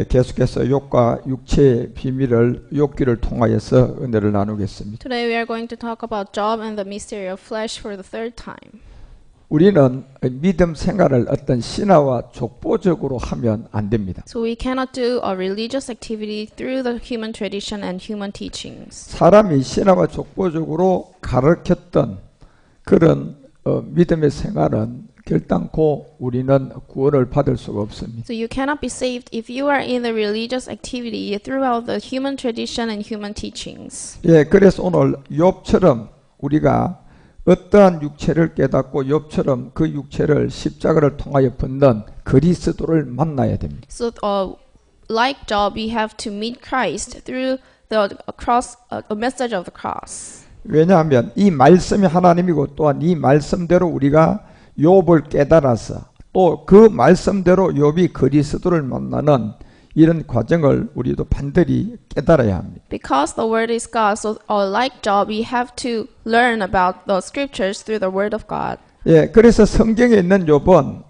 계속해서 욥과 육체의 비밀을 욥기를 통하여서 은혜를 나누겠습니다. Today we are going to talk about Job and the mystery of flesh for the third time. 우리는 믿음 생활을 어떤 신화와 족보적으로 하면 안 됩니다. So we cannot do a religious activity through the human tradition and human teachings. 사람이 신화와 족보적으로 가르쳤던 그런 믿음의 생활은 결단코 우리는 구원을 받을 수가 없습니다. So you cannot be saved if you are in the religious activity throughout the human tradition and human teachings. 그래서 오늘 욥처럼 우리가 어떠한 육체를 깨닫고 욥처럼 그 육체를 십자가를 통하여 벗는 그리스도를 만나야 됩니다. So like Job, we have to meet Christ through the cross, a message of the cross. 왜냐하면 이 말씀이 하나님이고 또한 이 말씀대로 우리가 욥을 깨달아서 또 그 말씀대로 욥이 그리스도를 만나는 이런 과정을 우리도 반드시 깨달아야 합니다. Because the word is God, so like Job, we have to learn about the scriptures through the word of God. 그래서 성경에 있는 욥은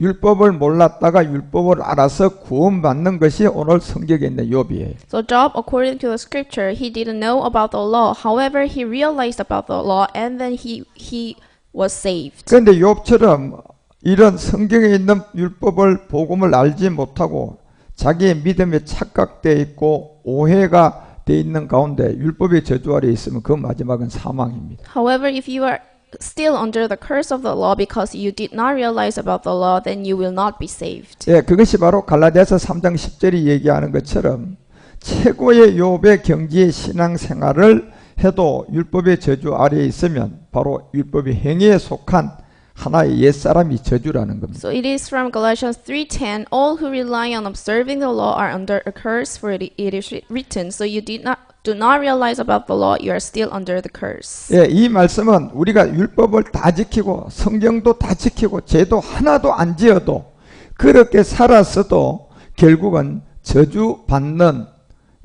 율법을 몰랐다가 율법을 알아서 구원받는 것이 오늘 성경에 있는 욥이에요. So Job, according to the scripture, he didn't know about the law. However, he realized about the law, and then he was saved. 그런데 욥처럼 이런 성경에 있는 율법을 복음을 알지 못하고 자기의 믿음에 착각되어 있고 오해가 되어 있는 가운데 율법의 저주 아래에 있으면 그 마지막은 사망입니다. However, if you are still under the curse of the law because you did not realize about the law, then you will not be saved. 그것이 바로 갈라디아서 3장 10절이 얘기하는 것처럼 최고의 욥의 경지의 신앙생활을 해도 율법의 저주 아래에 있으면 바로 율법의 행위에 속한 하나의 옛사람이 저주라는 겁니다. So it is from Galatians 3:10, all who rely on observing the law are under a curse, for it is written, so you do not realize about the law, you are still under the curse. 이 말씀은 우리가 율법을 다 지키고 성경도 다 지키고 죄도 하나도 안 지어도 그렇게 살았어도 결국은 저주받는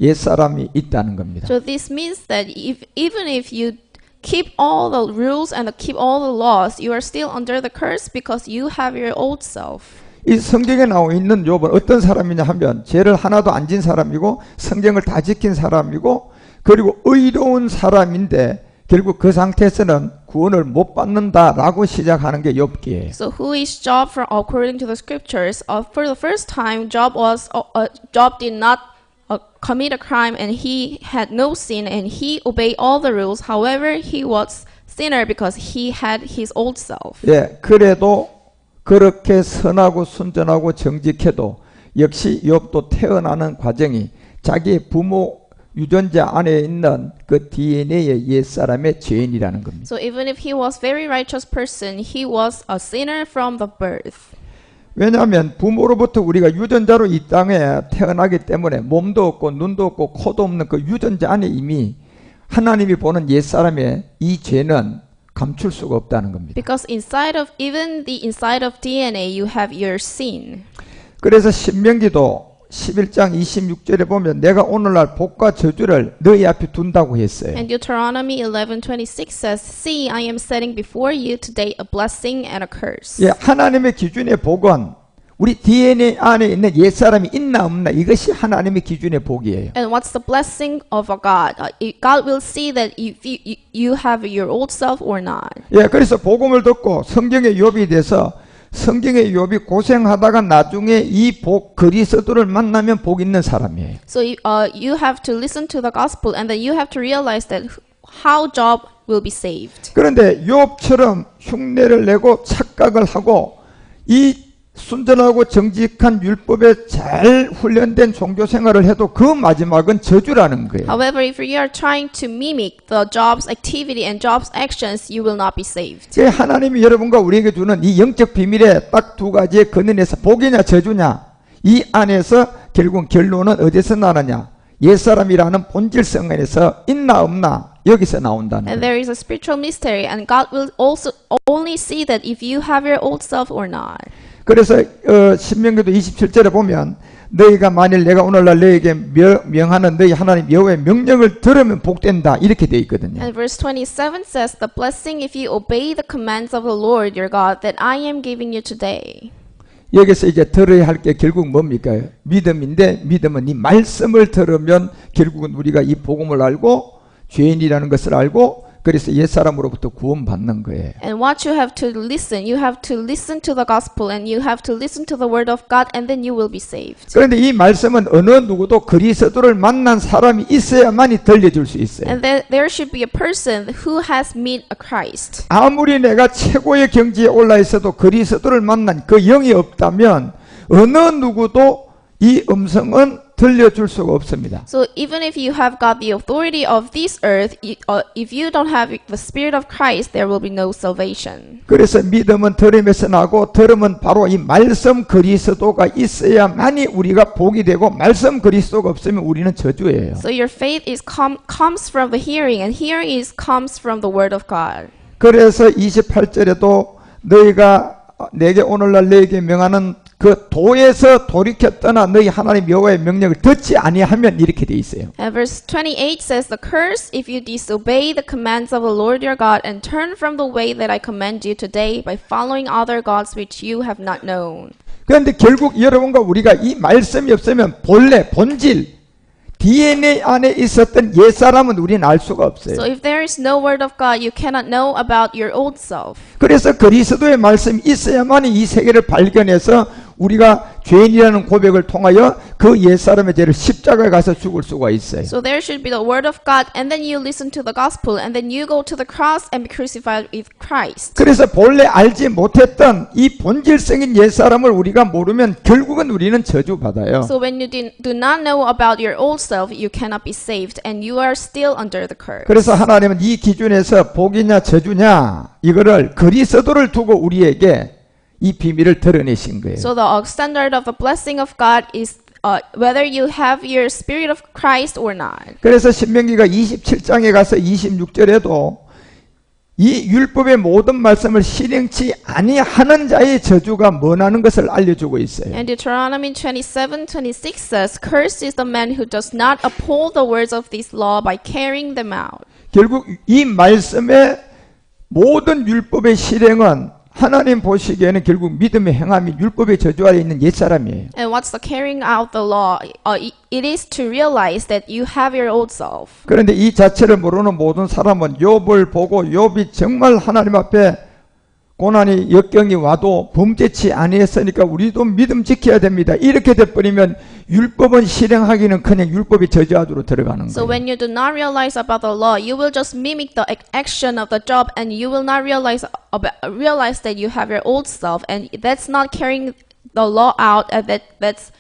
옛사람이 있다는 겁니다. So this means that even if you keep all the rules and keep all the laws, you are still under the curse because you have your old self. 이 성경에 나와 있는 욥은 어떤 사람이냐 하면 죄를 하나도 안 진 사람이고 성경을 다 지킨 사람이고 그리고 의로운 사람인데 결국 그 상태에서는 구원을 못 받는다라고 시작하는 게 욥기예요. So who is Job according to the scriptures? For the first time, Job did not commit a crime and he had no sin and he obeyed all the rules. However, he was sinner because he had his old self. 그래도 그렇게 선하고 순전하고 정직해도 역시 욥도 태어나는 과정이 자기의 부모 유전자 안에 있는 그 DNA의 옛사람의 죄인이라는 겁니다. So even if he was very righteous person, he was a sinner from the birth. 왜냐하면 부모로부터 우리가 유전자로 이 땅에 태어나기 때문에 몸도 없고 눈도 없고 코도 없는 그 유전자 안에 이미 하나님이 보는 옛사람의 이 죄는 감출 수가 없다는 겁니다. Because even the inside of DNA, you have your sin. 그래서 신명기도 11장 26절에 보면 내가 오늘날 복과 저주를 너희 앞에 둔다고 했어요. And Deuteronomy 11:26 says, "See, I am setting before you today a blessing and a curse." 하나님의 기준의 복은 우리 DNA 안에 있는 옛사람이 있나 없나 이것이 하나님의 기준의 복이에요. And what's the blessing of a God? God will see that if you have your old self or not. 그래서 복음을 듣고 성경의 욥이 돼서 성경의 욥이 고생하다가 나중에 이 복 그리스도를 만나면 복 있는 사람이에요. So you have to listen to the gospel and then you have to realize that how Job will be saved. 그런데 욥처럼 흉내를 내고 착각을 하고 이 순전하고 정직한 율법에 잘 훈련된 종교 생활을 해도 그 마지막은 저주라는 거예요. However, if you are trying to mimic the Job's activity and Job's actions, you will not be saved. 하나님이 여러분과 우리에게 주는 이 영적 비밀에 딱 두 가지의 근원에서 복이냐 저주냐 이 안에서 결국 결론은 어디서 나느냐 옛사람이라는 본질성 안에서 있나 없나 여기서 나온다는 And 거예요. there is a spiritual mystery and God will also only see that if you have your old self or not. 그래서 신명기도 27절에 보면 너희가 만일 내가 오늘날 너희에게 명하는 너희 하나님 여호와의 명령을 들으면 복된다 이렇게 돼 있거든요. And verse 27 says, "The blessing if you obey the commands of the Lord your God that I am giving you today." 여기서 이제 들어야 할 게 결국 뭡니까? 믿음인데 믿음은 이 말씀을 들으면 결국은 우리가 이 복음을 알고 죄인이라는 것을 알고 그래서 옛사람으로부터 구원받는 거예요. And what you have to listen to the gospel and you have to listen to the word of God and then you will be saved. 그런데 이 말씀은 어느 누구도 그리스도를 만난 사람이 있어야만이 들려줄 수 있어요. And there should be a person who has met a Christ. 아무리 내가 최고의 경지에 올라 있어도 그리스도를 만난 그 영이 없다면 어느 누구도 이 음성은 들려줄 수가 없습니다. So even if you have got the authority of this earth, if you don't have the Spirit of Christ, there will be no salvation. 그래서 믿음은 들음에서 나고 들음은 바로 이 말씀 그리스도가 있어야만이 우리가 복이 되고 말씀 그리스도가 없으면 우리는 저주예요. So your faith comes from the hearing, and hearing comes from the word of God. 그래서 28절에도 너희가 내게 오늘날 너희에게 명하는 그 도에서 돌이켜 떠나 너희 하나님 여호와의 명령을 듣지 아니하면 이렇게 돼 있어요. And verse 28 says, "The curse if you disobey the commands of the Lord your God and turn from the way that I command you today by following other gods which you have not known." 그런데 결국 여러분과 우리가 이 말씀이 없으면 본래 본질 DNA 안에 있었던 옛사람은 우리는 알 수가 없어요. So if there is no word of God, you cannot know about your old self. 그래서 그리스도의 말씀이 있어야만 이 세계를 발견해서 우리가 죄인이라는 고백을 통하여 그 옛사람의 죄를 십자가에 가서 죽을 수가 있어요. So there should be the word of God, and then you listen to the gospel, and then you go to the cross and be crucified with Christ. 그래서 본래 알지 못했던 이 본질성인 옛사람을 우리가 모르면 결국은 우리는 저주받아요. So when you do not know about your old self, you cannot be saved, and you are still under the curse. 그래서 하나님은 이 기준에서 복이냐 저주냐 이거를 그리스도를 두고 우리에게 이 비밀을 드러내신 거예요. So the standard of the blessing of God is whether you have your spirit of Christ or not. 그래서 신명기가 27장에 가서 26절에도 이 율법의 모든 말씀을 실행치 아니하는 자의 저주가 뭐라는 것을 알려주고 있어요. And Deuteronomy 27:26 says, "Cursed is the man who does not uphold the words of this law by carrying them out." 결국 이 말씀의 모든 율법의 실행은 하나님 보시기에는 결국 믿음의 행함이 율법의 저주 아래 있는 옛사람이에요. And what's the carrying out the law? It is to realize that you have your old self. 그런데 이 자체를 모르는 모든 사람은 욥을 보고 욥이 정말 하나님 앞에 고난이 역경이 와도 범죄치 아니했으니까 우리도 믿음 지켜야 됩니다. 이렇게 돼버리면 율법은 실행하기는 그냥 율법이 저주하도록 들어가는 So 거예요. when you do not realize about the law, you will just mimic the action of the job, and you will not realize that you have your old self, and that's not carrying the law out. That's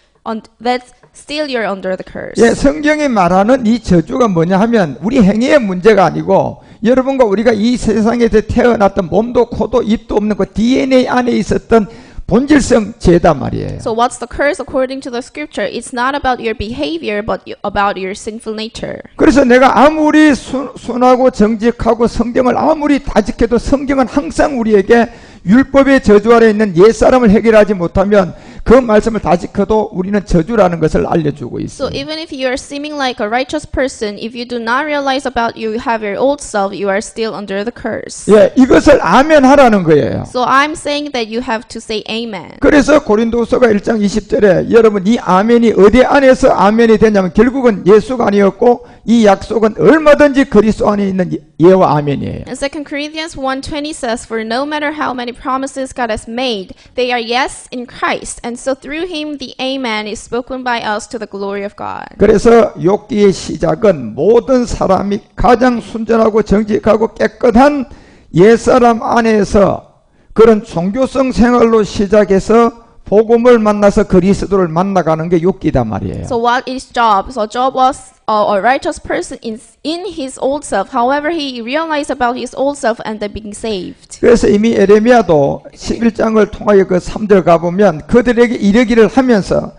still you're under the curse. 예, 성경이 말하는 이 저주가 뭐냐 하면 우리 행위의 문제가 아니고 여러분과 우리가 이 세상에서 태어났던 몸도 코도 입도 없는 그 DNA 안에 있었던 본질성 죄다 말이에요. So what's the curse according to the scripture? It's not about your behavior, but about your sinful nature. 그래서 내가 아무리 순하고 정직하고 성경을 아무리 다 지켜도 성경은 항상 우리에게 율법의 저주 아래 있는 옛사람을 해결하지 못하면 그 말씀을 다 지켜도 우리는 저주라는 것을 알려주고 있어요. So even if you are seeming like a righteous person, if you do not realize about you have your old self, you are still under the curse. 예, 이것을 아멘 하라는 거예요. So I'm saying that you have to say amen. 그래서 고린도후서가 1장 20절에 여러분 이 아멘이 어디 안에서 아멘이 되냐면 결국은 예수가 아니었고 이 약속은 얼마든지 그리스도 안에 있는 예와 아멘이에요. And 2 Corinthians 1:20 says, "For no matter how many promises God has made, they are yes in Christ, and so through him the amen is spoken by us to the glory of God." 그래서 욥기의 시작은 모든 사람이 가장 순전하고 정직하고 깨끗한 옛사람 안에서 그런 종교성 생활로 시작해서 복음을 만나서 그리스도를 만나가는 게 욥기다 말이에요. So what is Job? So Job was a righteous person in his old self. However, he realized about his old self and then being saved. 그래서 이미 에레미야도 11장을 통하여 그 3절 가보면 그들에게 이르기를 하면서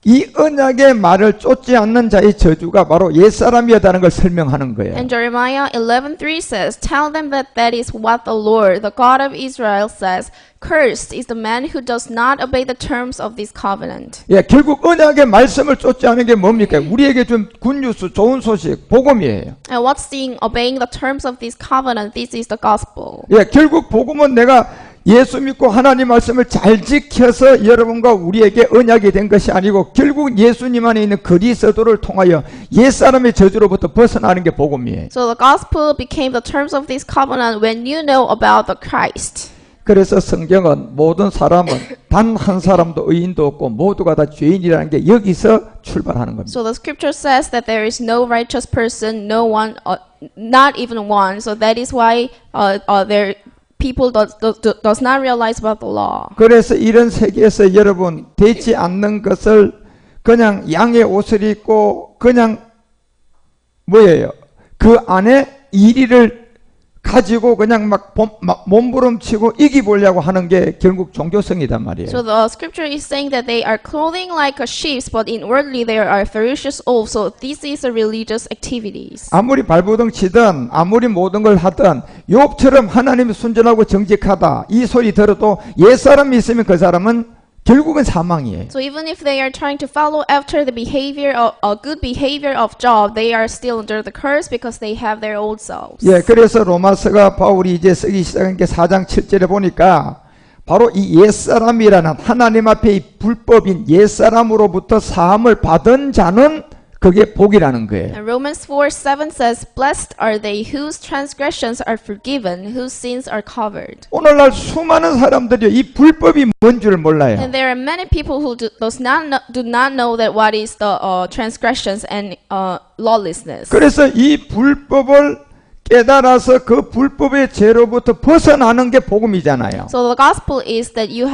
이 언약의 말을 쫓지 않는 자의 저주가 바로 옛사람이었다는 걸 설명하는 거예요. And Jeremiah 11:3 says, "Tell them that that is what the Lord, the God of Israel, says. Cursed is the man who does not obey the terms of this covenant." 예, 결국 언약의 말씀을 쫓지 않는 게 뭡니까? 우리에게 준 굿뉴스, 좋은 소식, 복음이에요. And what's the obeying the terms of this covenant? This is the gospel. 예, 결국 복음은 내가 예수 믿고 하나님 말씀을 잘 지켜서 여러분과 우리에게 언약이 된 것이 아니고 결국 예수님 안에 있는 그리스도를 통하여 옛사람의 저주로부터 벗어나는 게 복음이에요. So the gospel became the terms of this covenant when you know about the Christ. 그래서 성경은 모든 사람은 단 한 사람도 의인도 없고 모두가 다 죄인이라는 게 여기서 출발하는 겁니다. So the scripture says that there is no righteous person, no one, not even one. So that is why there people does not realize about the law. 그래서 이런 세계에서 여러분 되지 않는 것을 그냥 양의 옷을 입고 그냥 뭐예요? 그 안에 이리를 가지고 그냥 막 몸부림치고 이기보려고 하는 게 결국 종교성이단 말이에요. So the scripture is saying that they are clothing like a sheep, but inwardly they are ferocious wolves. So this is a religious activities. 아무리 발버둥 치든 아무리 모든 걸 하든 욥처럼 하나님이 순전하고 정직하다 이 소리 들어도 옛사람이 있으면 그 사람은 결국은 사망이에요. So even if they are trying to follow after the behavior of a good behavior of Job, they are still under the curse because they have their old selves. 예, 그래서 로마서가 바울이 이제 쓰기 시작한 게 4장 7절에 보니까 바로 이 옛사람이라는 하나님 앞에 이 불법인 옛사람으로부터 사함을 받은 자는 그게 복이라는 거예요. And Romans 4:7 says, "Blessed are they whose transgressions are forgiven, whose sins are covered." 오늘날 수많은 사람들이 이 불법이 뭔 줄 몰라요. And there are many people who do not know that what is the transgressions and lawlessness. 그래서 이 불법을 깨달아서 그 불법의 죄로부터 벗어나는 게 복음이잖아요. So the gospel is that you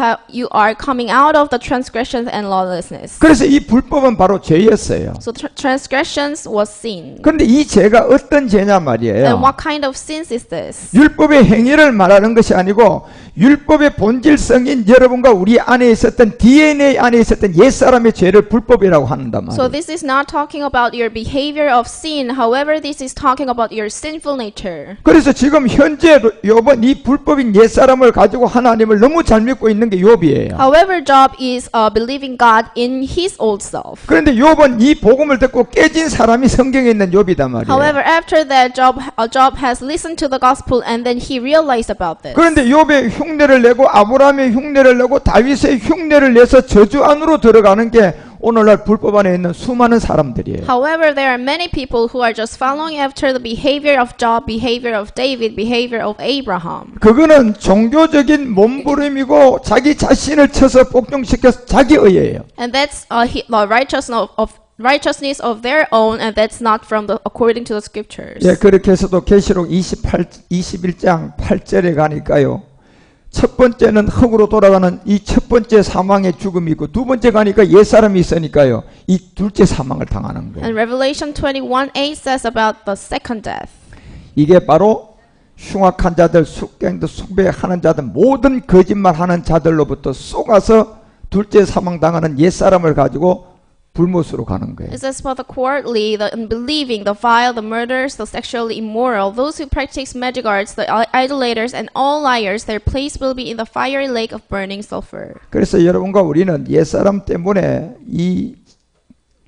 are coming out of the transgressions and lawlessness. 그래서 이 불법은 바로 죄였어요. So transgressions was sin. 그런데 이 죄가 어떤 죄냐 말이에요. And what kind of sins is this? 율법의 행위를 말하는 것이 아니고 율법의 본질성인 여러분과 우리 안에 있었던 DNA 안에 있었던 옛사람의 죄를 불법이라고 한단 So 말이에요. this is not talking about your behavior of sin. However, this is talking about your sinful nature. 그래서 지금 현재 욥은 이 불법인 옛사람을 가지고 하나님을 너무 잘 믿고 있는 게 욥이에요. However, Job is believing God in his old self. 그런데 욥은 이 복음을 듣고 깨진 사람이 성경에 있는 욥이단 말이에요. However, after that, Job has listened to the gospel and then he realized about this. 그런데 욥의 흉내를 내고 아브라함의 흉내를 내고 다윗의 흉내를 내서 저주 안으로 들어가는 게 오늘날 불법 안에 있는 수많은 사람들이에요. However, there are many people who are just following after the behavior of Job, behavior of David, behavior of Abraham. 그거는 종교적인 몸부림이고 자기 자신을 쳐서 복종시켜서 자기 의예요. And that's the righteousness of their own, and that's not from according to the scriptures. 예, 그렇게 해서도 계시록 21장 8절에 가니까요. 첫 번째는 흙으로 돌아가는 이 첫 번째 사망의 죽음이 있고 두 번째 가니까 옛사람이 있으니까요. 이 둘째 사망을 당하는 거예요. And Revelation 21:8 says about the second death. 이게 바로 흉악한 자들, 숙경들, 숭배하는 자들, 모든 거짓말하는 자들로부터 쏘가서 둘째 사망 당하는 옛사람을 가지고 불못으로 가는 거예요. It says for the cowardly, the unbelieving, the vile, the murderers, the sexually immoral, those who practice magic arts, the idolaters, and all liars, their place will be in the fiery lake of burning sulfur. 그래서 여러분과 우리는 옛사람 때문에 이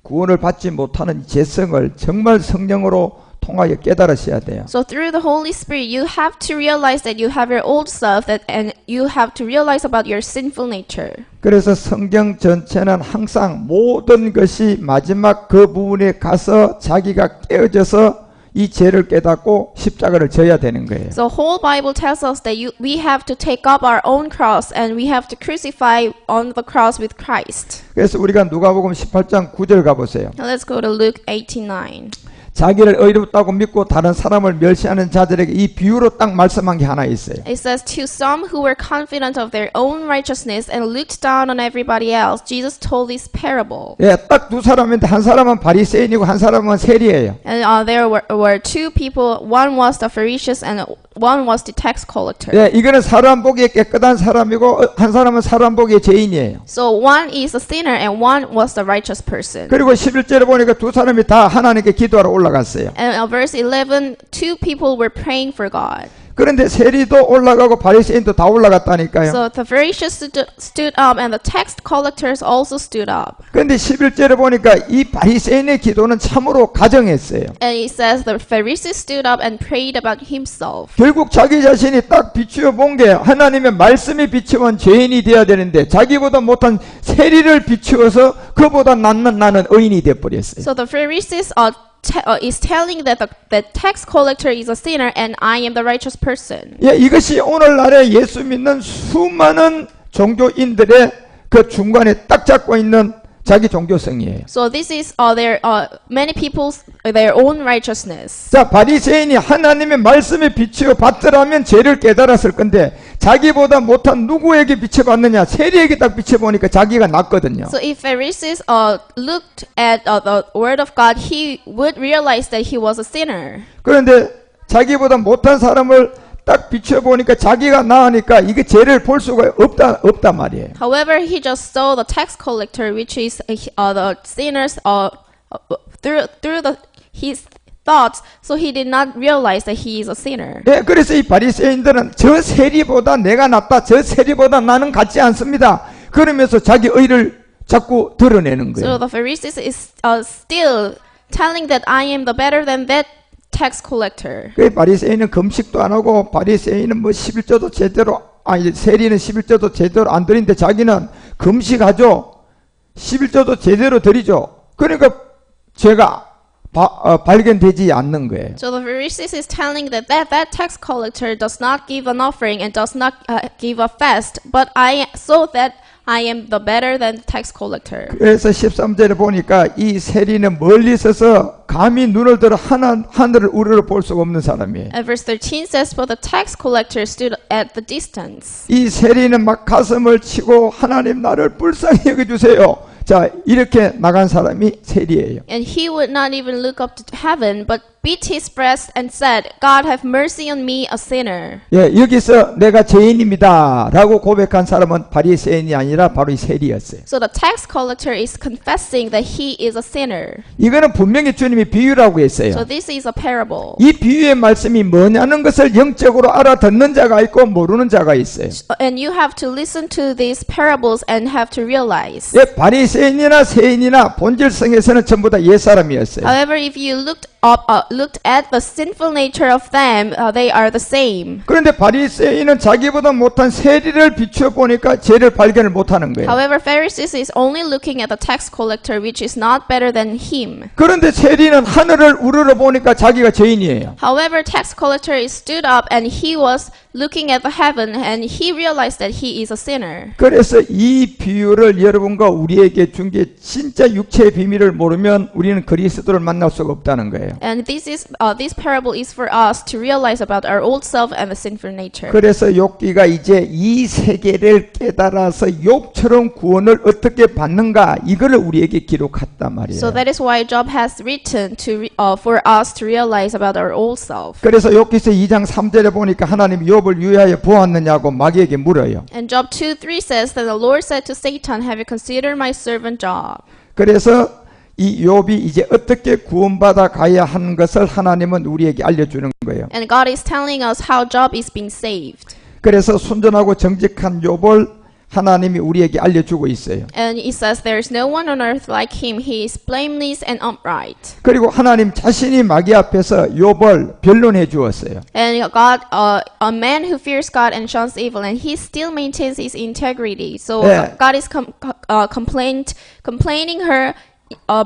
구원을 받지 못하는 죄성을 정말 성령으로 통하여 깨달으셔야 돼요. So through the Holy Spirit, you have to realize that you have your old self, and you have to realize about your sinful nature. 그래서 성경 전체는 항상 모든 것이 마지막 그 부분에 가서 자기가 깨어져서 이 죄를 깨닫고 십자가를 져야 되는 거예요. So whole Bible tells us that we have to take up our own cross and we have to crucify on the cross with Christ. 그래서 우리가 누가복음 18장 9절 가보세요. Now let's go to Luke 18:9. 자기를 의롭다고 믿고 다른 사람을 멸시하는 자들에게 이 비유로 딱 말씀한 게 하나 있어요. It says, to some who were confident of their own righteousness and looked down on everybody else, Jesus told this parable. 예, 딱 두 사람인데 한 사람은 바리새인이고 한 사람은 세리예요. And there were two people. One was the Pharisees and one was the tax collector. 예, 이거는 사람 보기에 깨끗한 사람이고 한 사람은 사람 보기에 죄인이에요. So one is a sinner and one was the righteous person. 그리고 11절에 보니까 두 사람이 다 하나님께 기도하러 올라갔어요. And verse 11, two people were praying for God. 그런데 세리도 올라가고 바리새인도 다 올라갔다니까요. So the Pharisees stood up and the tax collectors also stood up. 그런데 11절에 보니까 이 바리새인의 기도는 참으로 가정했어요. And it says the Pharisees stood up and prayed about himself. 결국 자기 자신이 딱 비추어 본 게 하나님의 말씀이 비추면 죄인이 되어야 되는데 자기보다 못한 세리를 비추어서 그보다 낫는 나는 의인이 되어버렸어요. So the Pharisees is telling that the tax collector is a sinner and I am the righteous person. 예, 이것이 오늘날에 예수 믿는 수많은 종교인들의 그 중간에 딱 잡고 있는 자기 종교성이에요. So this is their many people's their own righteousness. 자, 바리새인이 하나님의 말씀에 비추어 봤더라면 죄를 깨달았을 건데 자기보다 못한 누구에게 비춰봤느냐? 세리에게 딱 비춰보니까 자기가 낫거든요. So if Pharisees looked at the word of God, he would realize that he was a sinner. 그런데 자기보다 못한 사람을 딱 비춰보니까 자기가 나으니까 이게 죄를 볼 수가 없단 말이에요. However, he just saw the tax collector, which is the sinners through his thoughts, so he did not realize that he is a sinner. 네, 그래서 이 바리새인들은 저 세리보다 내가 낫다, 저 세리보다 나는 같지 않습니다. 그러면서 자기 의를 자꾸 드러내는 거예요. So the Pharisees is still telling that I am the better than that tax collector. 그 바리새인은 금식도 안 하고 바리새인은 뭐 11조도 제대로 세리는 11조도 제대로 안 드리는데 자기는 금식하죠. 11조도 제대로 드리죠. 그러니까 죄가 발견되지 않는 거예요. So the Pharisees is telling that tax collector does not give an offering and does not give a fast, but so that I am the better than tax collector. 그래서 13절에 보니까 이 세리는 멀리 서서 감히 눈을 들어 하늘을 우러러 볼 수가 없는 사람이에요. And verse 13 says, "But the tax collector stood at the distance." 이 세리는 막 가슴을 치고 하나님 나를 불쌍히 여겨주세요. 자, 이렇게 나간 사람이 세리예요. And he would not even look up to heaven, but beat his breast and said, "God have mercy on me, a sinner." 예, 여기서 내가 죄인입니다 라고 고백한 사람은 바리새인이 아니라 바로 이 세리였어요. So the tax collector is confessing that he is a sinner. 이거는 분명히 주님이 비유라고 했어요. So this is a parable. 이 비유의 말씀이 뭐냐는 것을 영적으로 알아듣는 자가 있고 모르는 자가 있어요. And you have to listen to these parables and have to realize. 예, 바리새인이나 세인이나 본질성에서는 전부 다 옛사람이었어요. However, if you looked at the sinful nature of them, they are the same. 그런데 바리새인은 자기보다 못한 세리를 비추어 보니까 죄를 발견을 못하는 거예요. However, Pharisees is only looking at the tax collector, which is not better than him. 그런데 세리는 하늘을 우러러 보니까 자기가 죄인이에요. However, tax collector stood up and he was looking at the heaven and he realized that he is a sinner. 그래서 이 비유를 여러분과 우리에게 준 게 진짜 육체의 비밀을 모르면 우리는 그리스도를 만날 수가 없다는 거예요. And this parable is for us to realize about our old self and the sinful nature. 그래서 욥기가 이제 이 세계를 깨달아서 욥처럼 구원을 어떻게 받는가 이거를 우리에게 기록했단 말이에요. So that is why Job has written for us to realize about our old self. 그래서 욥기서 2장 3절에 보니까 하나님 욥을 유하여 보았느냐고 마귀에게 물어요. And Job 2:3 says that the Lord said to Satan, "Have you considered my servant Job?" 그래서 이 욥이 이제 어떻게 구원받아 가야 하는 것을 하나님은 우리에게 알려주는 거예요. And God is telling us how Job is being saved. 그래서 순전하고 정직한 욥을 하나님이 우리에게 알려주고 있어요. And it says there is no one on earth like him. He is blameless and upright. 그리고 하나님 자신이 마귀 앞에서 욥을 변론해 주었어요. And God, a man who fears God and shuns evil, and he still maintains his integrity. So Yeah. God is complaining her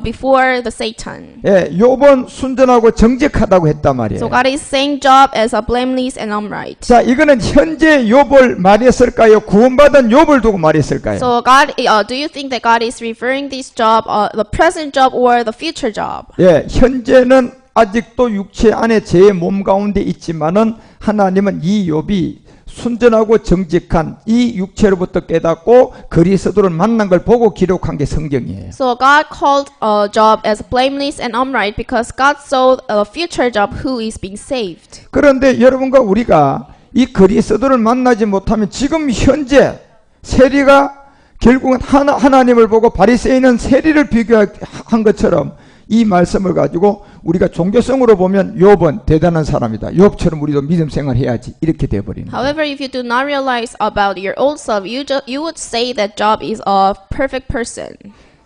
before the Satan. 예, 욥은 순전하고 정직하다고 했단 말이에요. So God is saying Job as a blameless and upright. 자, 이거는 현재 욥을 말했을까요? 구원받은 욥을 두고 말했을까요? So God, do you think that God is referring this Job, the present Job or the future Job? 예, 현재는 아직도 육체 안에 제 몸 가운데 있지만은 하나님은 이 욥이 순전하고 정직한 이 육체로부터 깨닫고 그리스도를 만난 걸 보고 기록한 게 성경이에요. So God called Job as blameless and upright because God saw a future Job who is being saved. 그런데 여러분과 우리가 이 그리스도를 만나지 못하면 지금 현재 세리가 결국은 하나님을 보고 바리새인은 세리를 비교한 것처럼 이 말씀을 가지고 우리가 종교성으로 보면 욥은 대단한 사람이다. 욥처럼 우리도 믿음 생활해야지. 이렇게 돼버리는 거예요. However, if you do not realize about your old self, you would say that Job is a perfect person.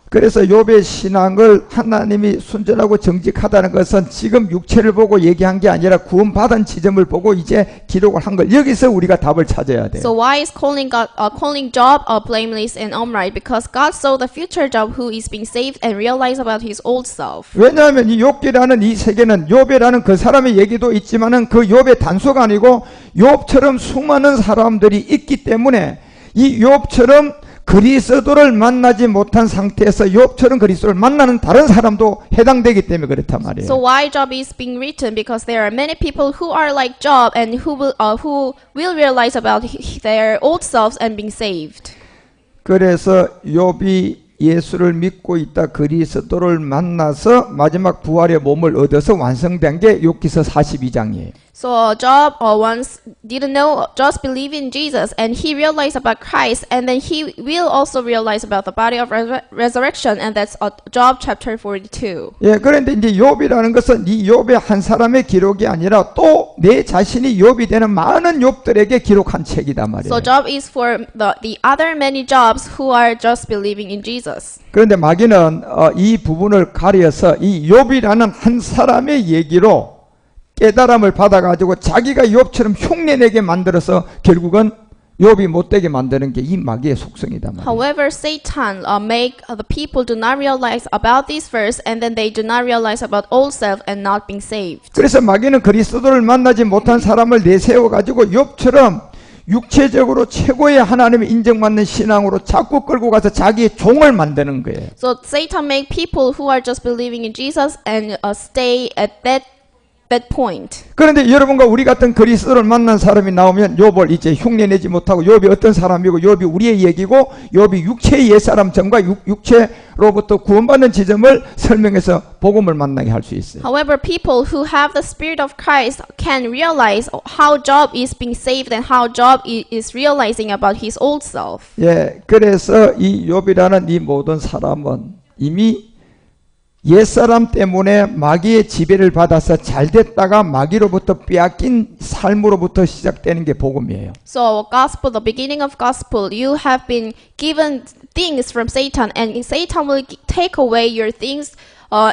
그래서 욥의 신앙을 하나님이 순전하고 정직하다는 것은 지금 육체를 보고 얘기한 게 아니라 구원받은 지점을 보고 이제 기록을 한 걸 여기서 우리가 답을 찾아야 돼요. So why is calling Job blameless and upright? Because God saw the future Job who is being saved and realized about his old self. 왜냐하면 이 욥기라는 이 세계는 욥이라는 그 사람의 얘기도 있지만은 그 욥의 단서가 아니고 욥처럼 수많은 사람들이 있기 때문에 이 욥처럼 그리스도를 만나지 못한 상태에서 욥처럼 그리스도를 만나는 다른 사람도 해당되기 때문에 그렇단 말이에요. So why Job is being written? Because there are many people who are like Job and who will realize about their old selves and being saved. 그래서 욥이 예수를 믿고 있다 그리스도를 만나서 마지막 부활의 몸을 얻어서 완성된 게 욥기서 42장이에요. So Job once didn't know, just believe in Jesus, and he realized about Christ, and then he will also realize about the body of resurrection, and that's Job chapter 42. 예, 그런데 이제 욥이라는 것은 이 욥의 한 사람의 기록이 아니라 또 내 자신이 욥이 되는 많은 욥들에게 기록한 책이단 말이에요. So Job is for the other many Jobs who are just believing in Jesus. 그런데 마귀는 이 부분을 가려서 이 욥이라는 한 사람의 얘기로 깨달음을 받아가지고 자기가 욥처럼 흉내내게 만들어서 결국은 욥이 못되게 만드는 게 이 마귀의 속성이다 말이에요. However, Satan make the people do not realize about this verse, and then they do not realize about old self and not being saved. 그래서 마귀는 그리스도를 만나지 못한 사람을 내세워가지고 욥처럼 육체적으로 최고의 하나님의 인정받는 신앙으로 자꾸 끌고 가서 자기의 종을 만드는 거예요. So Satan make people who are just believing in Jesus and stay at that point. 그런데 여러분과 우리 같은 그리스도를 만난 사람이 나오면 욥을 이제 흉내내지 못하고 욥이 어떤 사람이고 욥이 우리의 얘기고 욥이 육체의 옛사람 전과 육체로부터 구원받는 지점을 설명해서 복음을 만나게 할 수 있어요. However, people who have the Spirit of Christ can realize how Job is being saved and how Job is realizing about his old self. 예, 그래서 이 욥이라는 이 모든 사람은 이미 옛사람 때문에 마귀의 지배를 받아서 잘 됐다가 마귀로부터 빼앗긴 삶으로부터 시작되는 게 복음이에요. So gospel, the beginning of gospel, you have been given things from Satan, and Satan will take away your things,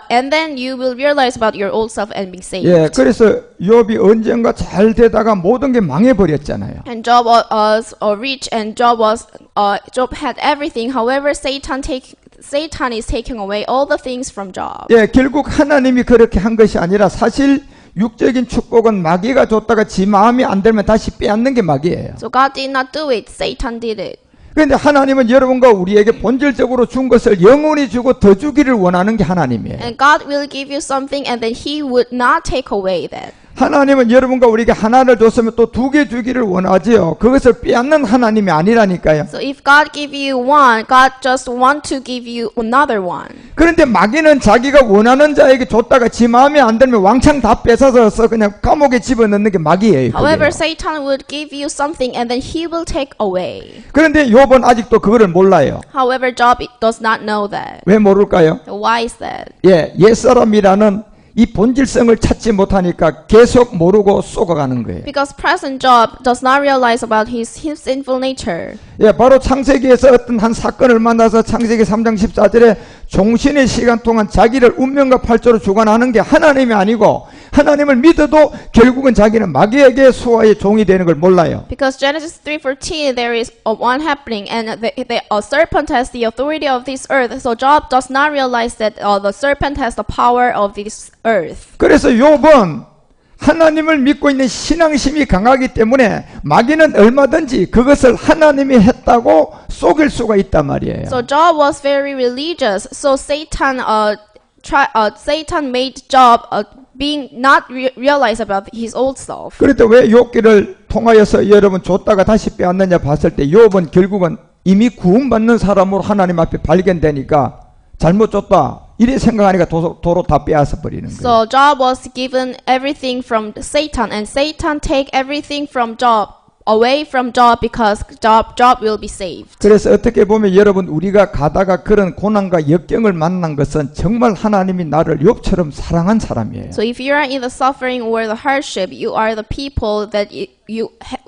and then you will realize about your old self and being saved. 예, 그래서 욥이 언젠가 잘 되다가 모든 게 망해버렸잖아요. And Job was rich, and Job had everything. However, Satan is taking away all the things from Job. 예, 결국 하나님이 그렇게 한 것이 아니라 사실 육적인 축복은 마귀가 줬다가 지 마음이 안 들면 다시 빼앗는 게 마귀예요. So God did not do it, Satan did it. 그런데 하나님은 여러분과 우리에게 본질적으로 준 것을 영원히 주고 더 주기를 원하는 게 하나님이에요. And God will give you something, and then He would not take away that. 하나님은 여러분과 우리에게 하나를 줬으면 또 두 개 주기를 원하지요. 그것을 빼앗는 하나님이 아니라니까요. So if God give you one, God just want to give you another one. 그런데 마귀는 자기가 원하는 자에게 줬다가 지 마음에 안 들면 왕창 다 뺏어서 그냥 감옥에 집어넣는 게 마귀예요. However, 그게요. Satan would give you something, and then he will take away. 그런데 욥은 아직도 그거를 몰라요. However, Job does not know that. 왜 모를까요? Why is that? 예, 옛사람이라는 이 본질성을 찾지 못하니까 계속 모르고 쏘가가는 거예요. Because present Job does not realize about his sinful nature. 예, 바로 창세기에서 어떤 한 사건을 만나서 창세기 3장 14절에 종신의 시간 동안 자기를 운명과 팔조로 주관하는 게 하나님이 아니고 하나님을 믿어도 결국은 자기는 마귀에게 수하의 종이 되는 걸 몰라요. Because Genesis 3:14 there is one happening, and the serpent has the authority of this earth. So Job does not realize that the serpent has the power of this earth. 그래서 욥은 하나님을 믿고 있는 신앙심이 강하기 때문에 마귀는 얼마든지 그것을 하나님이 했다고 속일 수가 있단 말이에요. So Job was very religious. So Satan made Job being not realize about his old self. 그런데 왜 욥기를 통하여서 여러분 줬다가 다시 빼앗느냐 봤을 때 욥은 결국은 이미 구원받는 사람으로 하나님 앞에 발견되니까 잘못 줬다 이래 생각하니까 도로 다 빼앗아 버리는 거예요. So Job was given everything from Satan, and Satan take everything from Job away from Job because Job will be saved. 그래서 어떻게 보면 여러분 우리가 가다가 그런 고난과 역경을 만난 것은 정말 하나님이 나를 욥처럼 사랑한 사람이에요. So if you are in the suffering or the hardship, you are the people that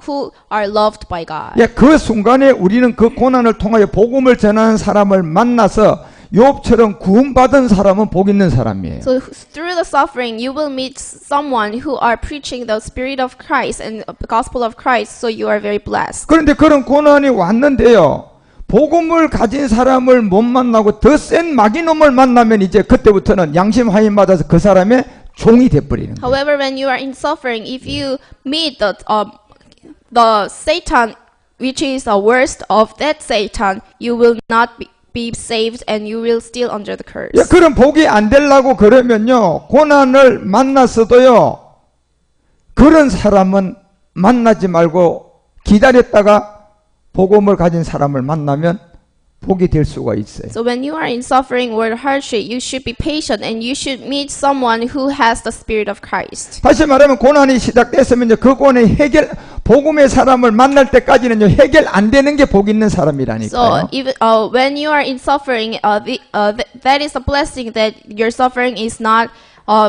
who are loved by God. 예, 그 순간에 우리는 그 고난을 통하여 복음을 전하는 사람을 만나서 욥처럼 구원받은 사람은 복 있는 사람이에요. So through the suffering, you will meet someone who are preaching the Spirit of Christ and the gospel of Christ. So you are very blessed. 그런데 그런 고난이 왔는데요. 복음을 가진 사람을 못 만나고 더 센 마귀놈을 만나면 이제 그때부터는 양심 하인 맞아서 그 사람의 종이 돼버리는 거예요. However, when you are in suffering, if you meet the Satan, which is the worst of that Satan, you will not be saved and you will still under the curse. 예, 그런 복이 안 되려고 그러면요. 고난을 만났어도요. 그런 사람은 만나지 말고 기다렸다가 복음을 가진 사람을 만나면 복이 될 수가 있어요. So when you are in suffering or hardship, you should be patient and you should meet someone who has the Spirit of Christ. 다시 말하면 고난이 시작됐으면 그 고난이 복음의 사람을 만날 때까지는요 해결 안 되는 게 복 있는 사람이라니까요. So even when you are in suffering, that is a blessing that your suffering is not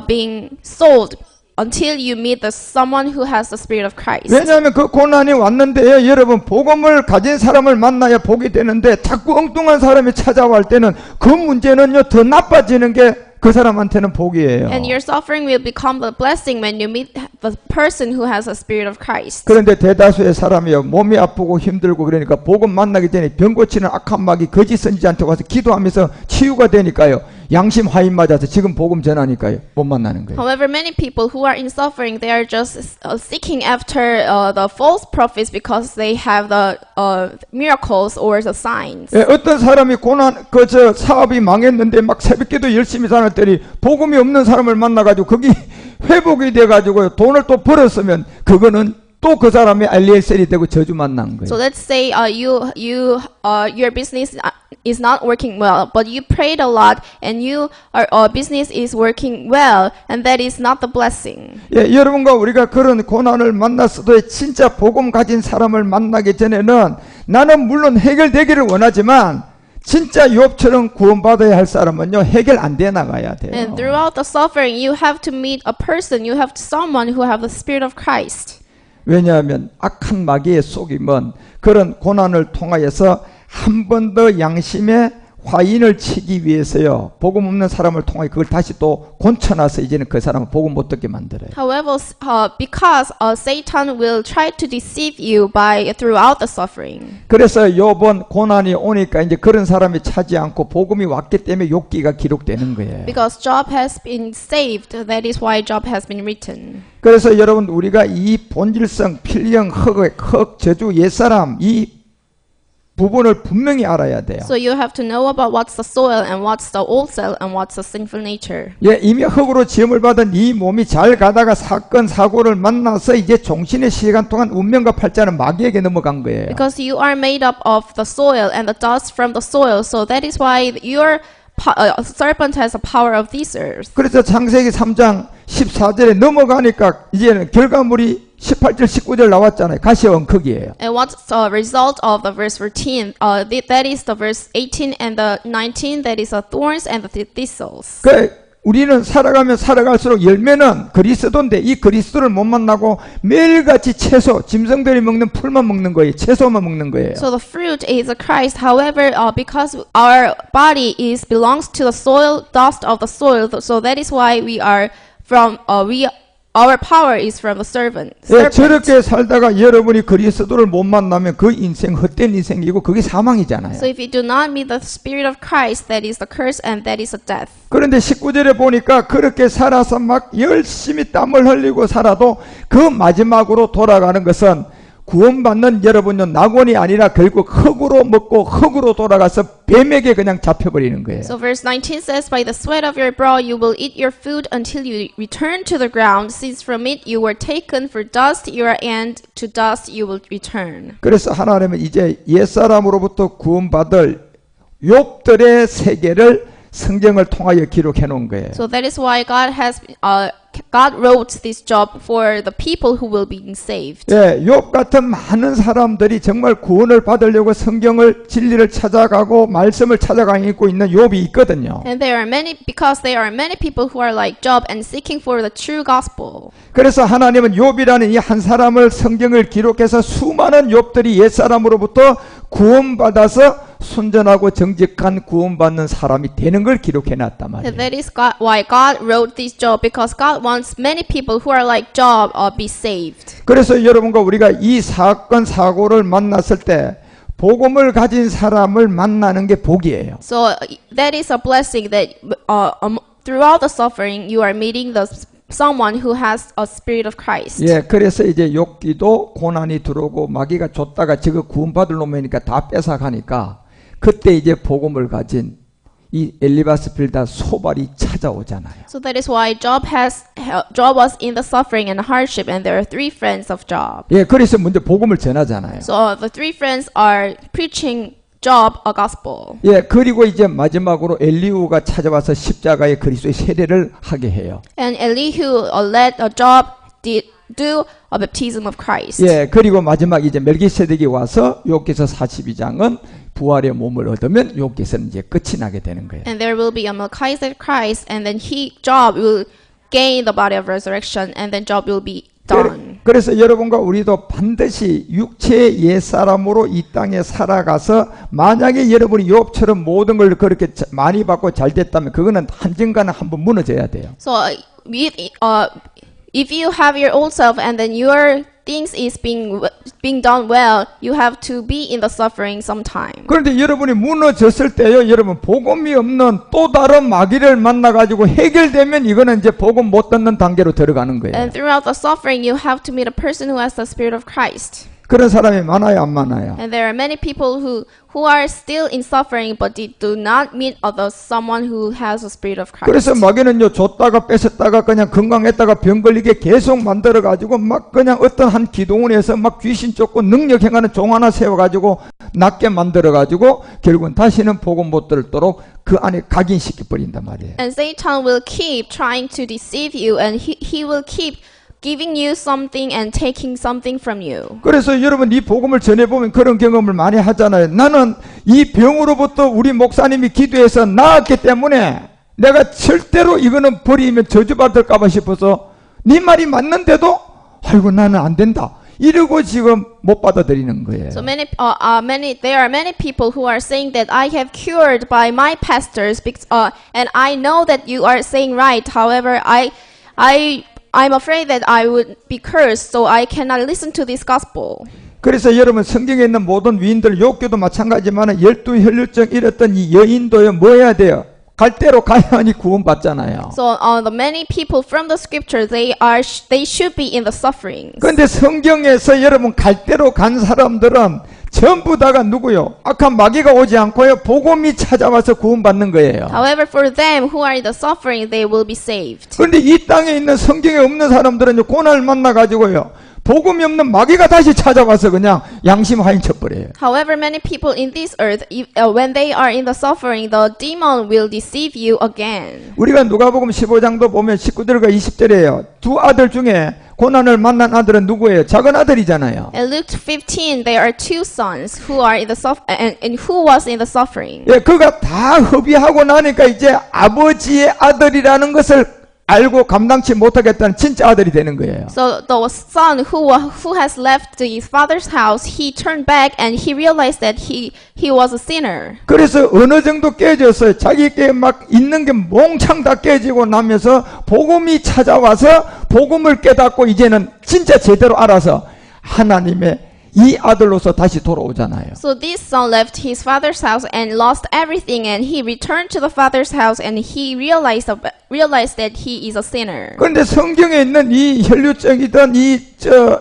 being solved until you meet someone who has the Spirit of Christ. 왜냐하면 그 고난이 왔는데요, 여러분 복음을 가진 사람을 만나야 복이 되는데 자꾸 엉뚱한 사람이 찾아올 때는 그 문제는요 더 나빠지는 게 그 사람한테는 복이에요. And your suffering will become the blessing when you meet the person who has the Spirit of Christ. 그런데 대다수의 사람이요 몸이 아프고 힘들고 그러니까 복음 만나기 전에 병 고치는 악한 마귀 거짓 선지자한테 와서 기도하면서 치유가 되니까요 양심 하인 맞아서 지금 복음 전하니까요 못 만나는 거예요. However, many people who are in suffering, they are just seeking after the false prophets because they have the miracles or the signs. 예, 어떤 사람이 고난 사업이 망했는데 막 새벽기도 열심히 다녔더니 복음이 없는 사람을 만나가지고 거기 회복이 돼가지고 돈을 또 벌었으면 그거는 또 그 사람이 알리엘셀이 되고 저주 만난 거예요. So let's say your business is not working well, but you prayed a lot and your business is working well, and that is not the blessing. 예, 여러분과 우리가 그런 고난을 만났어도 진짜 복음 가진 사람을 만나기 전에는 나는 물론 해결되기를 원하지만 진짜 욥처럼 구원받아야 할 사람은요 해결 안 돼 나가야 돼요. And throughout the suffering, you have to meet a person, you have someone who have the Spirit of Christ. 왜냐하면 악한 마귀의 속임은 그런 고난을 통하여서 한 번 더 양심에 화인을 치기 위해서요 복음 없는 사람을 통해 그걸 다시 또 곤쳐놔서 이제는 그 사람은 복음 못 듣게 만들어요. However, because Satan will try to deceive you throughout the suffering. 그래서 이번 고난이 오니까 이제 그런 사람이 차지 않고 복음이 왔기 때문에 욥기가 기록되는 거예요. Because Job has been saved, that is why Job has been written. 그래서 여러분 우리가 이 본질성, 필령, 흑, 저주, 옛사람 이 부분을 분명히 알아야 돼요. So you have to know about what's the soil and what's the old self and what's the sinful nature. 예, 이미 흙으로 지음을 받은 이 몸이 잘 가다가 사건 사고를 만나서 이제 종신의 시간 동안 운명과 팔자는 마귀에게 넘어간 거예요. Because you are made up of the soil and the dust from the soil, so that is why your serpent has the power of this earth. 그래서 창세기 3장 14절에 넘어가니까 이제는 결과물이 18절 19절 나왔잖아요. 가시와 엉크기예요. And what's the result of the verse 14? That is the verse 18 and the 19. That is the thorns and the thistles. 우리는 살아가면 살아갈수록 열매는 그리스도인데 이 그리스도를 못 만나고 매일같이 채소, 짐승들이 먹는 풀만 먹는 거예요. 채소만 먹는 거예요. So the fruit is a Christ. However, because our body belongs to the soil, dust of the soil, so that is why we are from our power is from the serpent. 예, 저렇게 살다가 여러분이 그리스도를 못 만나면 그 인생 헛된 인생이고 그게 사망이잖아요. So if you do not meet the Spirit of Christ, that is the curse and that is a death. 그런데 19절에 보니까 그렇게 살아서 막 열심히 땀을 흘리고 살아도 그 마지막으로 돌아가는 것은 구원받는 여러분은 낙원이 아니라 결국 흙으로 먹고 흙으로 돌아가서 뱀에게 그냥 잡혀버리는 거예요. So verse 19 says, By the sweat of your brow you will eat your food until you return to the ground, since from it you were taken, for dust you are, and to dust you will return. 그래서 하나님은 이제 옛사람으로부터 구원받을 욥들의 세계를 성경을 통하여 기록해 놓은 거예요. So that is why God wrote this job for the people who will be saved. 예, 욥 같은 많은 사람들이 정말 구원을 받으려고 성경을 진리를 찾아가고 말씀을 찾아가고 있는 욥이 있거든요. And there are many people who are like Job and seeking for the true gospel. 그래서 하나님은 욥이라는 이 한 사람을 성경을 기록해서 수많은 욥들이 옛사람으로부터 구원받아서 순전하고 정직한 구원받는 사람이 되는 걸 기록해 놨단 말이에요. And that is why God wrote this Job, because God wants many people who are like Job be saved. 그래서 여러분과 우리가 이 사건 사고를 만났을 때 복음을 가진 사람을 만나는 게 복이에요. So that is a blessing that throughout the suffering you are meeting someone who has a spirit of Christ. 예, 그래서 이제 욥기도 고난이 들어오고 마귀가 줬다가 저거 구원받을 놈이니까 다 뺏어가니까 그때 이제 복음을 가진 이 엘리바스 빌다 소발이 찾아오잖아요. So that is why Job was in the suffering and hardship, and there are three friends of Job. 예, 그래서 먼저 복음을 전하잖아요. So the three friends are preaching Job a gospel. 예, 그리고 이제 마지막으로 엘리후가 찾아와서 십자가의 그리스도의 세례를 하게 해요. And Elihu led Job do a baptism of Christ. 예, 그리고 마지막 이제 멜기세덱이 와서 욥기서 42장은 부활의 몸을 얻으면 욥기서는 이제 끝이 나게 되는 거예요. And there will be a Melchizedek Christ, and then Job will gain the body of resurrection, and then Job will be done. 그래서 여러분과 우리도 반드시 육체의 옛사람으로 이 땅에 살아가서 만약에 여러분이 욥처럼 모든 걸 그렇게 많이 받고 잘 됐다면 그거는 한순간에 한번 무너져야 돼요. So if you have your old self and then your things is being done well, you have to be in the suffering sometime. 그런데 여러분이 무너졌을 때요, 여러분 복음이 없는 또 다른 마귀를 만나가지고 해결되면 이거는 이제 복음 못 듣는 단계로 들어가는 거예요. And throughout the suffering, you have to meet a person who has the spirit of Christ. 그런 사람이 많아요, 안 많아요? And there are many people who are still in suffering, but they do not meet someone who has the spirit of Christ. 그래서 마귀는요, 줬다가 뺏었다가 그냥 건강했다가 병 걸리게 계속 만들어가지고 막 그냥 어떤 한 기도원에서 막 귀신 쫓고 능력 행하는 종 하나 세워가지고 낮게 만들어가지고 결국은 다시는 복음 못 들도록 그 안에 각인시켜 버린단 말이에요. And Satan will keep trying to deceive you, and he will keep giving you something and taking something from you. 그래서 여러분 이 복음을 전해보면 그런 경험을 많이 하잖아요. 나는 이 병으로부터 우리 목사님이 기도해서 나았기 때문에 내가 절대로 이거는 버리면 저주받을까봐 싶어서 네 말이 맞는데도 아이고 나는 안 된다 이러고 지금 못 받아들이는 거예요. So there are many people who are saying that I have cured by my pastors, and I know that you are saying right. However, I'm afraid that I would be cursed, so I cannot listen to this gospel. 그래서 여러분 성경에 있는 모든 위인들 욥기도 마찬가지지만 12혈루증 이랬던 이 여인도요 뭐 해야 돼요? 갈 대로 가야만이 구원받잖아요. So the many people from the scripture they should be in the suffering. 그런데 성경에서 여러분 갈 대로 간 사람들은 전부 다가 누구요? 악한 마귀가 오지 않고요 복음이 찾아와서 구원받는 거예요. However, for them who are in the suffering, they will be saved. 그런데 이 땅에 있는 성경에 없는 사람들은 고난을 만나가지고요 복음이 없는 마귀가 다시 찾아와서 그냥 양심 하인 쳐버려요. However, many people in this earth, when they are in the suffering, the demon will deceive you again. 우리가 누가복음 15장도 보면 19절과 20절이에요. 두 아들 중에 고난을 만난 아들은 누구예요? 작은 아들이잖아요. In Luke 15, there are two sons who are in the and who was in the suffering. 예, 그가 다 hợp의하고 나니까 이제 아버지의 아들이라는 것을 알고 감당치 못하겠다는 진짜 아들이 되는 거예요. So the son who has left his father's house, he turned back and he realized that he was a sinner. 그래서 어느 정도 깨졌어요. 자기께 막 있는 게 몽창 다 깨지고 나면서 복음이 찾아와서 복음을 깨닫고 이제는 진짜 제대로 알아서 하나님의 이 아들로서 다시 돌아오잖아요. So this son left his father's house and lost everything, and he returned to the father's house, and he realized that he is a sinner. 그런데 성경에 있는 이 혈류증이든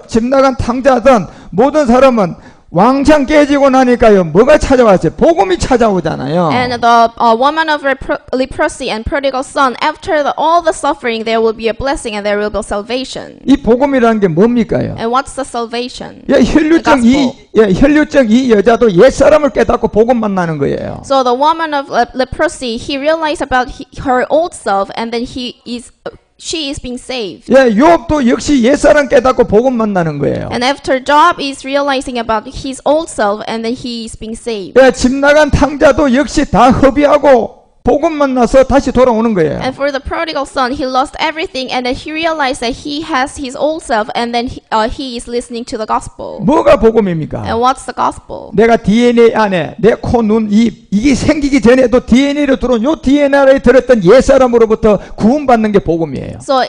집 나간 탕자든 모든 사람은 왕창 깨지고 나니까요, 뭐가 찾아왔어요? 복음이 찾아오잖아요. And the woman of leprosy and prodigal son, after all the suffering, there will be a blessing and there will be salvation. 이 복음이라는 게 뭡니까요? And what's the salvation? 예, 혈류증 이 여자도 옛 사람을 깨닫고 복음 만나는 거예요. So the woman of leprosy, he realized about her old self, and then she is being saved. 예, 욥도 역시 옛 사람 깨닫고 복음 만나는 거예요. And after Job is realizing about his old self, and then he is being saved. 예, 집 나간 탕자도 역시 다 허비하고 복음 만나서 다시 돌아오는 거예요. And for the prodigal son, he lost everything, and then he realized that he has his old self, and then he is listening to the gospel. 뭐가 복음입니까? And what's the gospel? 내가 DNA 안에 내 코, 눈, 입 이게 생기기 전에도 DNA로 들어온 요 DNA에 들었던 옛 사람으로부터 구원받는 게 복음이에요. So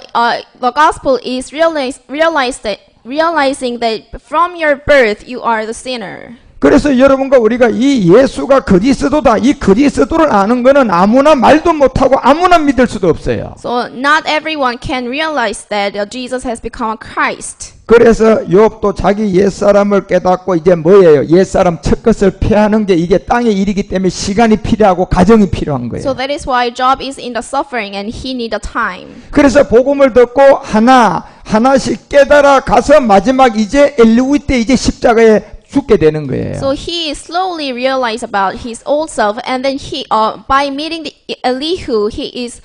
the gospel is realizing that from your birth you are the sinner. 그래서 여러분과 우리가 이 예수가 그리스도다, 이 그리스도를 아는 거는 아무나 말도 못하고 아무나 믿을 수도 없어요. So not everyone can realize that Jesus has become a Christ. 그래서 욥도 자기 옛사람을 깨닫고 이제 뭐예요? 옛사람 첫 것을 피하는 게 이게 땅의 일이기 때문에 시간이 필요하고 가정이 필요한 거예요. So that is why Job is in the suffering and he need a time. 그래서 복음을 듣고 하나씩 깨달아 가서 마지막 이제 엘리후 때 이제 십자가에 죽게 되는 거예요. So he slowly realized about his old self, and then by meeting Elihu, he is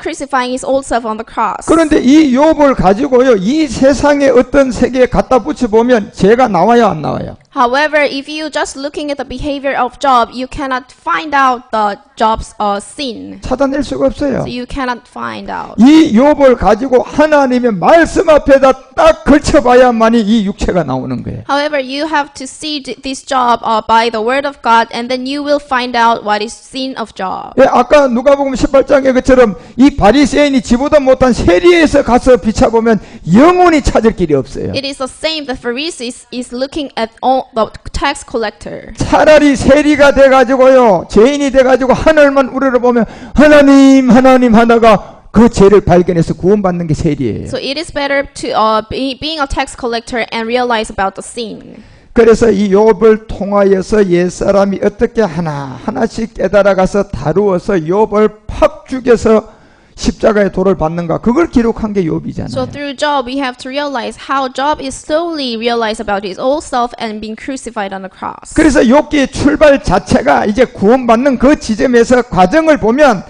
crucifying his old self on the cross. 그런데 이 욥을 가지고요, 이 세상의 어떤 세계에 갖다 붙여 보면 죄가 나와요, 안 나와요? However, if you just looking at the behavior of Job, you cannot find out the Job's sin. 찾아낼 수가 없어요. So you cannot find out. 이 욥을 가지고 하나님의 말씀 앞에다 딱 걸쳐봐야만이 이 육체가 나오는 거예요. However, you have to see this Job by the word of God, and then you will find out what is sin of Job. 예, 아까 누가복음 18장에 그처럼 이 바리새인이 지보다 못한 세리에서 가서 비춰보면 영원히 찾을 길이 없어요. It is the same. The Pharisees is looking at all the tax collector. 차라리 세리가 돼가지고요, 죄인이 돼가지고 하늘만 우러러보면 하나님 하다가 그 죄를 발견해서 구원받는 게 세리예요. So it is better to being a tax collector and realize about the sin. 그래서 이 욥을 통하여서 옛사람이 어떻게 하나씩 깨달아가서 다루어서 욥을 팍 죽여서 십자가의 도를 받는가, 그걸 기록한 게 욥이잖아요. So through Job, we have to realize how Job is slowly realized about his old self and being crucified on the cross. 그래서 욥기의 출발 자체가 이제 구원받는 그 지점에서 과정을 보면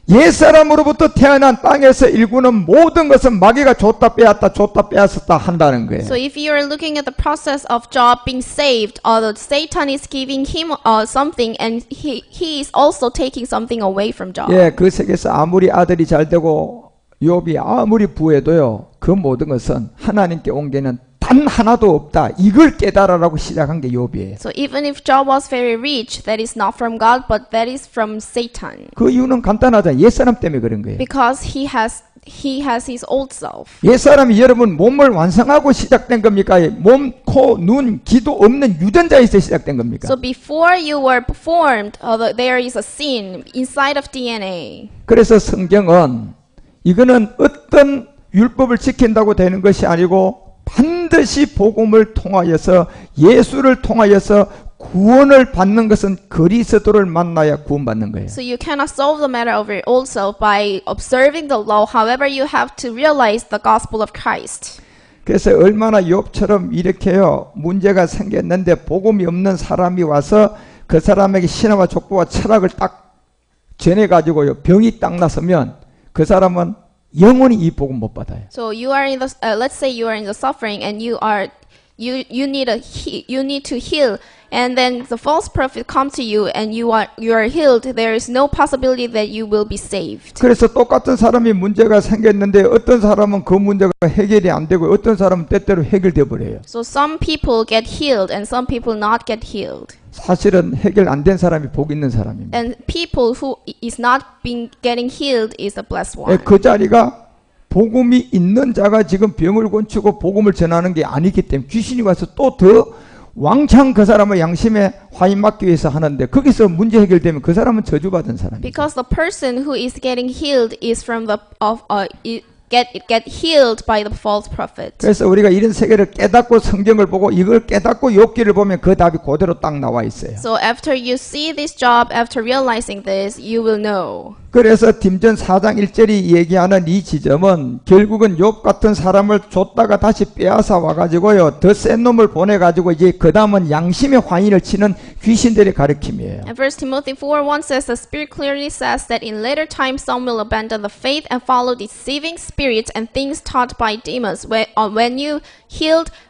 옛사람으로부터 태어난 땅에서 일구는 모든 것은 마귀가 줬다 빼앗았다 한다는 거예요. So if you are looking at the process of Job being saved, the Satan is giving him something, and he is also taking something away from Job. 예, 그 세계에서 아무리 아들이 잘 되고 욥이 아무리 부해도요, 그 모든 것은 하나님께 온 게는 단 하나도 없다. 이걸 깨달아라고 시작한 게 욥이에요. So even if Job was very rich, that is not from God, but that is from Satan. 그 이유는 간단하잖아요. 옛사람 때문에 그런 거예요. Because he has his old self. 옛사람이 여러분 몸을 완성하고 시작된 겁니까? 몸, 코, 눈, 귀도 없는 유전자에서 시작된 겁니까? So before you were formed, there is a sin inside of DNA. 그래서 성경은 이거는 어떤 율법을 지킨다고 되는 것이 아니고 반드시 복음을 통하여서, 예수를 통하여서 구원을 받는 것은 그리스도를 만나야 구원받는 거예요. So you cannot solve the matter of your old self by observing the law. However, you have to realize the gospel of Christ. 그래서 얼마나 욥처럼 이렇게요, 문제가 생겼는데 복음이 없는 사람이 와서 그 사람에게 신화와 족보와 철학을 딱 전해가지고요, 병이 딱 나서면 그 사람은 영원히 이 복음 못 받아요. So you are in the let's say you are in the suffering, and you need to heal, and then the false prophet comes to you and you are healed. There is no possibility that you will be saved. 그래서 똑같은 사람이 문제가 생겼는데 어떤 사람은 그 문제가 해결이 안 되고 어떤 사람은 때때로 해결돼 버려요. So some people get healed and some people not get healed. 사실은 해결 안 된 사람이 복 있는 사람입니다. And people who is not getting healed is the blessed one. 그 자리가 복음이 있는 자가 지금 병을 고치고 복음을 전하는 게 아니기 때문에 귀신이 와서 또 더 왕창 그 사람의 양심에 화인 막기 위해서 하는데, 거기서 문제 해결되면 그 사람은 저주받은 사람이에요. Because the person who is getting healed is from get healed by the false prophet. 그래서 우리가 이런 세계를 깨닫고 성경을 보고 이걸 깨닫고 욥기를 보면 그 답이 그대로 딱 나와 있어요. So after you see this job, after realizing this, you will know. 그래서 딤전 4장 1절이 얘기하는 이 지점은 결국은 욥 같은 사람을 줬다가 다시 빼앗아 와가지고요 더 센 놈을 보내가지고 이제 그 다음은 양심의 화인을 치는 귀신들의 가르침이에요. And 1 Timothy 4:1 says, the Spirit clearly says that in later times some will abandon the faith and follow deceiving spirits and things taught by demons. When you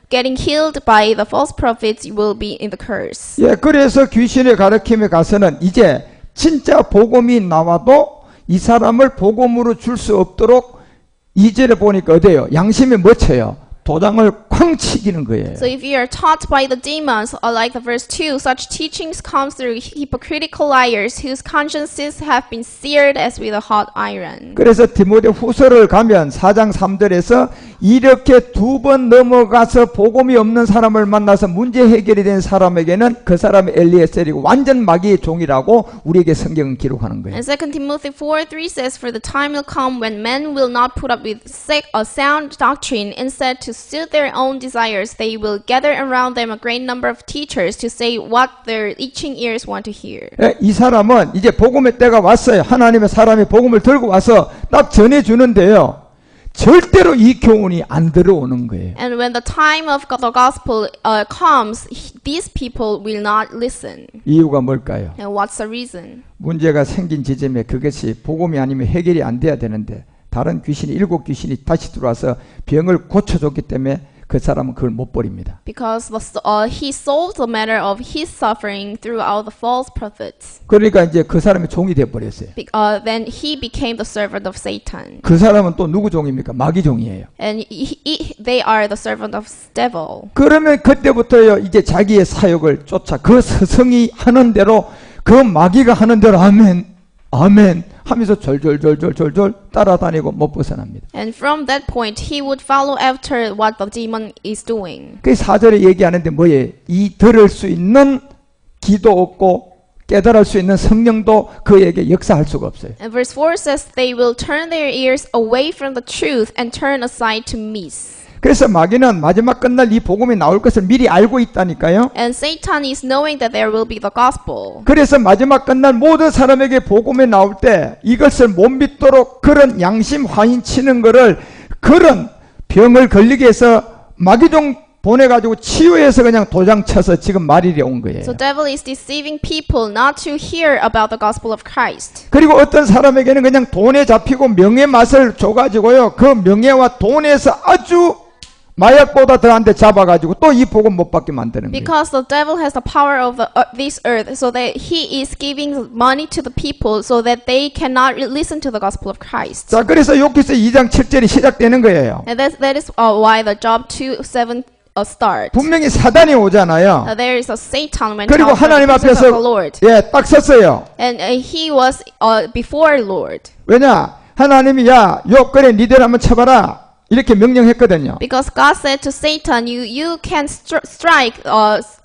getting healed by the false prophets, you will be in the curse. 예, 그래서 귀신의 가르침에 가서는 이제 진짜 복음이 나와도 이 사람을 복음으로 줄 수 없도록 2절에 보니까 어때요? 양심에 묻혀요. 도장을 쾅 치기는 거예요. So if you are taught by the demons, or like the verse 2, such teachings come through hypocritical liars whose consciences have been seared as with a hot iron. 그래서 디모데 후서를 가면 4장 3절에서 이렇게 2번 넘어가서 복음이 없는 사람을 만나서 문제 해결이 된 사람에게는 그 사람의 엘리에셀이고 완전 마귀의 종이라고 우리에게 성경은 기록하는 거예요. And 2 Timothy 4:3 says, for the time will come when men will not put up with a sound doctrine. Instead, to suit their own desires, they will gather around them a great number of teachers to say what their itching ears want to hear. 예, 이 사람은 이제 복음의 때가 왔어요. 하나님의 사람이 복음을 들고 와서 딱 전해주는데요. 절대로 이 교훈이 안 들어오는 거예요. And when the time of the gospel comes, these people will not listen. 이유가 뭘까요? And what's the reason? 문제가 생긴 지점에 그것이 복음이 아니면 해결이 안 돼야 되는데 다른 귀신이 7 귀신이 다시 들어와서 병을 고쳐줬기 때문에 그 사람은 그걸 못 버립니다. Because he solved the matter of his suffering throughout the false prophets. 그러니까 이제 그 사람이 종이 돼 버렸어요. Then he became the servant of Satan. 그 사람은 또 누구 종입니까? 마귀 종이에요. And they are the servant of devil. 그러면 그때부터요 이제 자기의 사역을 쫓아 그 스승이 하는 대로 그 마귀가 하는 대로 아멘 아멘 하면서 졸졸 따라다니고 못 벗어납니다. And from that point he would follow after what the demon is doing. 그 4절에 얘기하는데 뭐예요? 이 들을 수 있는 귀도 없고 깨달을 수 있는 성령도 그에게 역사할 수가 없어요. And verse 4 says they will turn their ears away from the truth and turn aside to myths. 그래서 마귀는 마지막 끝날 이 복음이 나올 것을 미리 알고 있다니까요. And Satan is knowing that there will be the gospel. 그래서 마지막 끝날 모든 사람에게 복음이 나올 때 이것을 못 믿도록 그런 양심 화인 치는 거를 그런 병을 걸리게 해서 마귀종 보내가지고 치유해서 그냥 도장 쳐서 지금 말일이 온 거예요. So devil is deceiving people not to hear about the gospel of Christ. 그리고 어떤 사람에게는 그냥 돈에 잡히고 명예 맛을 줘가지고요. 그 명예와 돈에서 아주 마약보다 더한데 잡아가지고 또 이 복음 못 받게 만드는 거예요. Because the devil has the power of this earth, so that he is giving money to the people so that they cannot listen to the gospel of Christ. 자, 그래서 욥기서 2장 7절이 시작되는 거예요. And that is why the Job 2:7 start. 분명히 사단이 오잖아요. There is a Satan when 그리고 하나님 the presence of the 앞에서 Lord. 예, 딱 섰어요. And he was before Lord. 왜냐? 하나님이 야, 욥 그래 니들 한번 쳐봐라. 이렇게 명령했거든요. Because God said to Satan, you can strike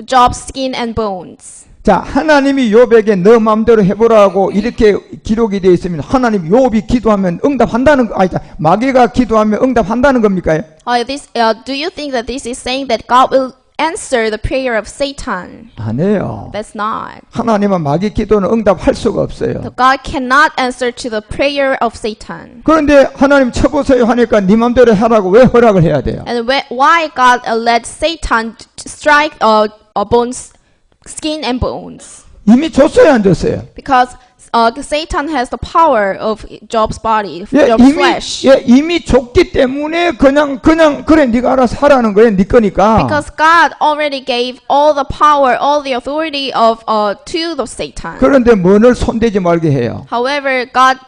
Job's skin and bones. 자, 하나님이 욥에게 너 마음대로 해보라고 이렇게 기록이 되어 있으면 하나님 욥이 기도하면 응답한다는 거 아니다. 마귀가 기도하면 응답한다는 겁니까? Do you think that this is saying that God will answer the prayer of Satan? 아니에요. That's not. 하나님은 마귀 기도는 응답할 수가 없어요. God cannot answer to the prayer of Satan. 그런데 하나님 쳐보세요 하니까 네 마음대로 하라고 왜 허락을 해야 돼요? And why God let Satan strike bones, skin and bones? 이미 줬어요 안 줬어요? Because Satan has the power of Job's body, 예, Job's flesh. 이미 줬기 때문에 그냥 그래 네가 알아서 하라는 거예요. 네 거니까. Because God already gave all the power, all the authority of to the Satan. 그런데 뭐를 손대지 말게 해요. However, God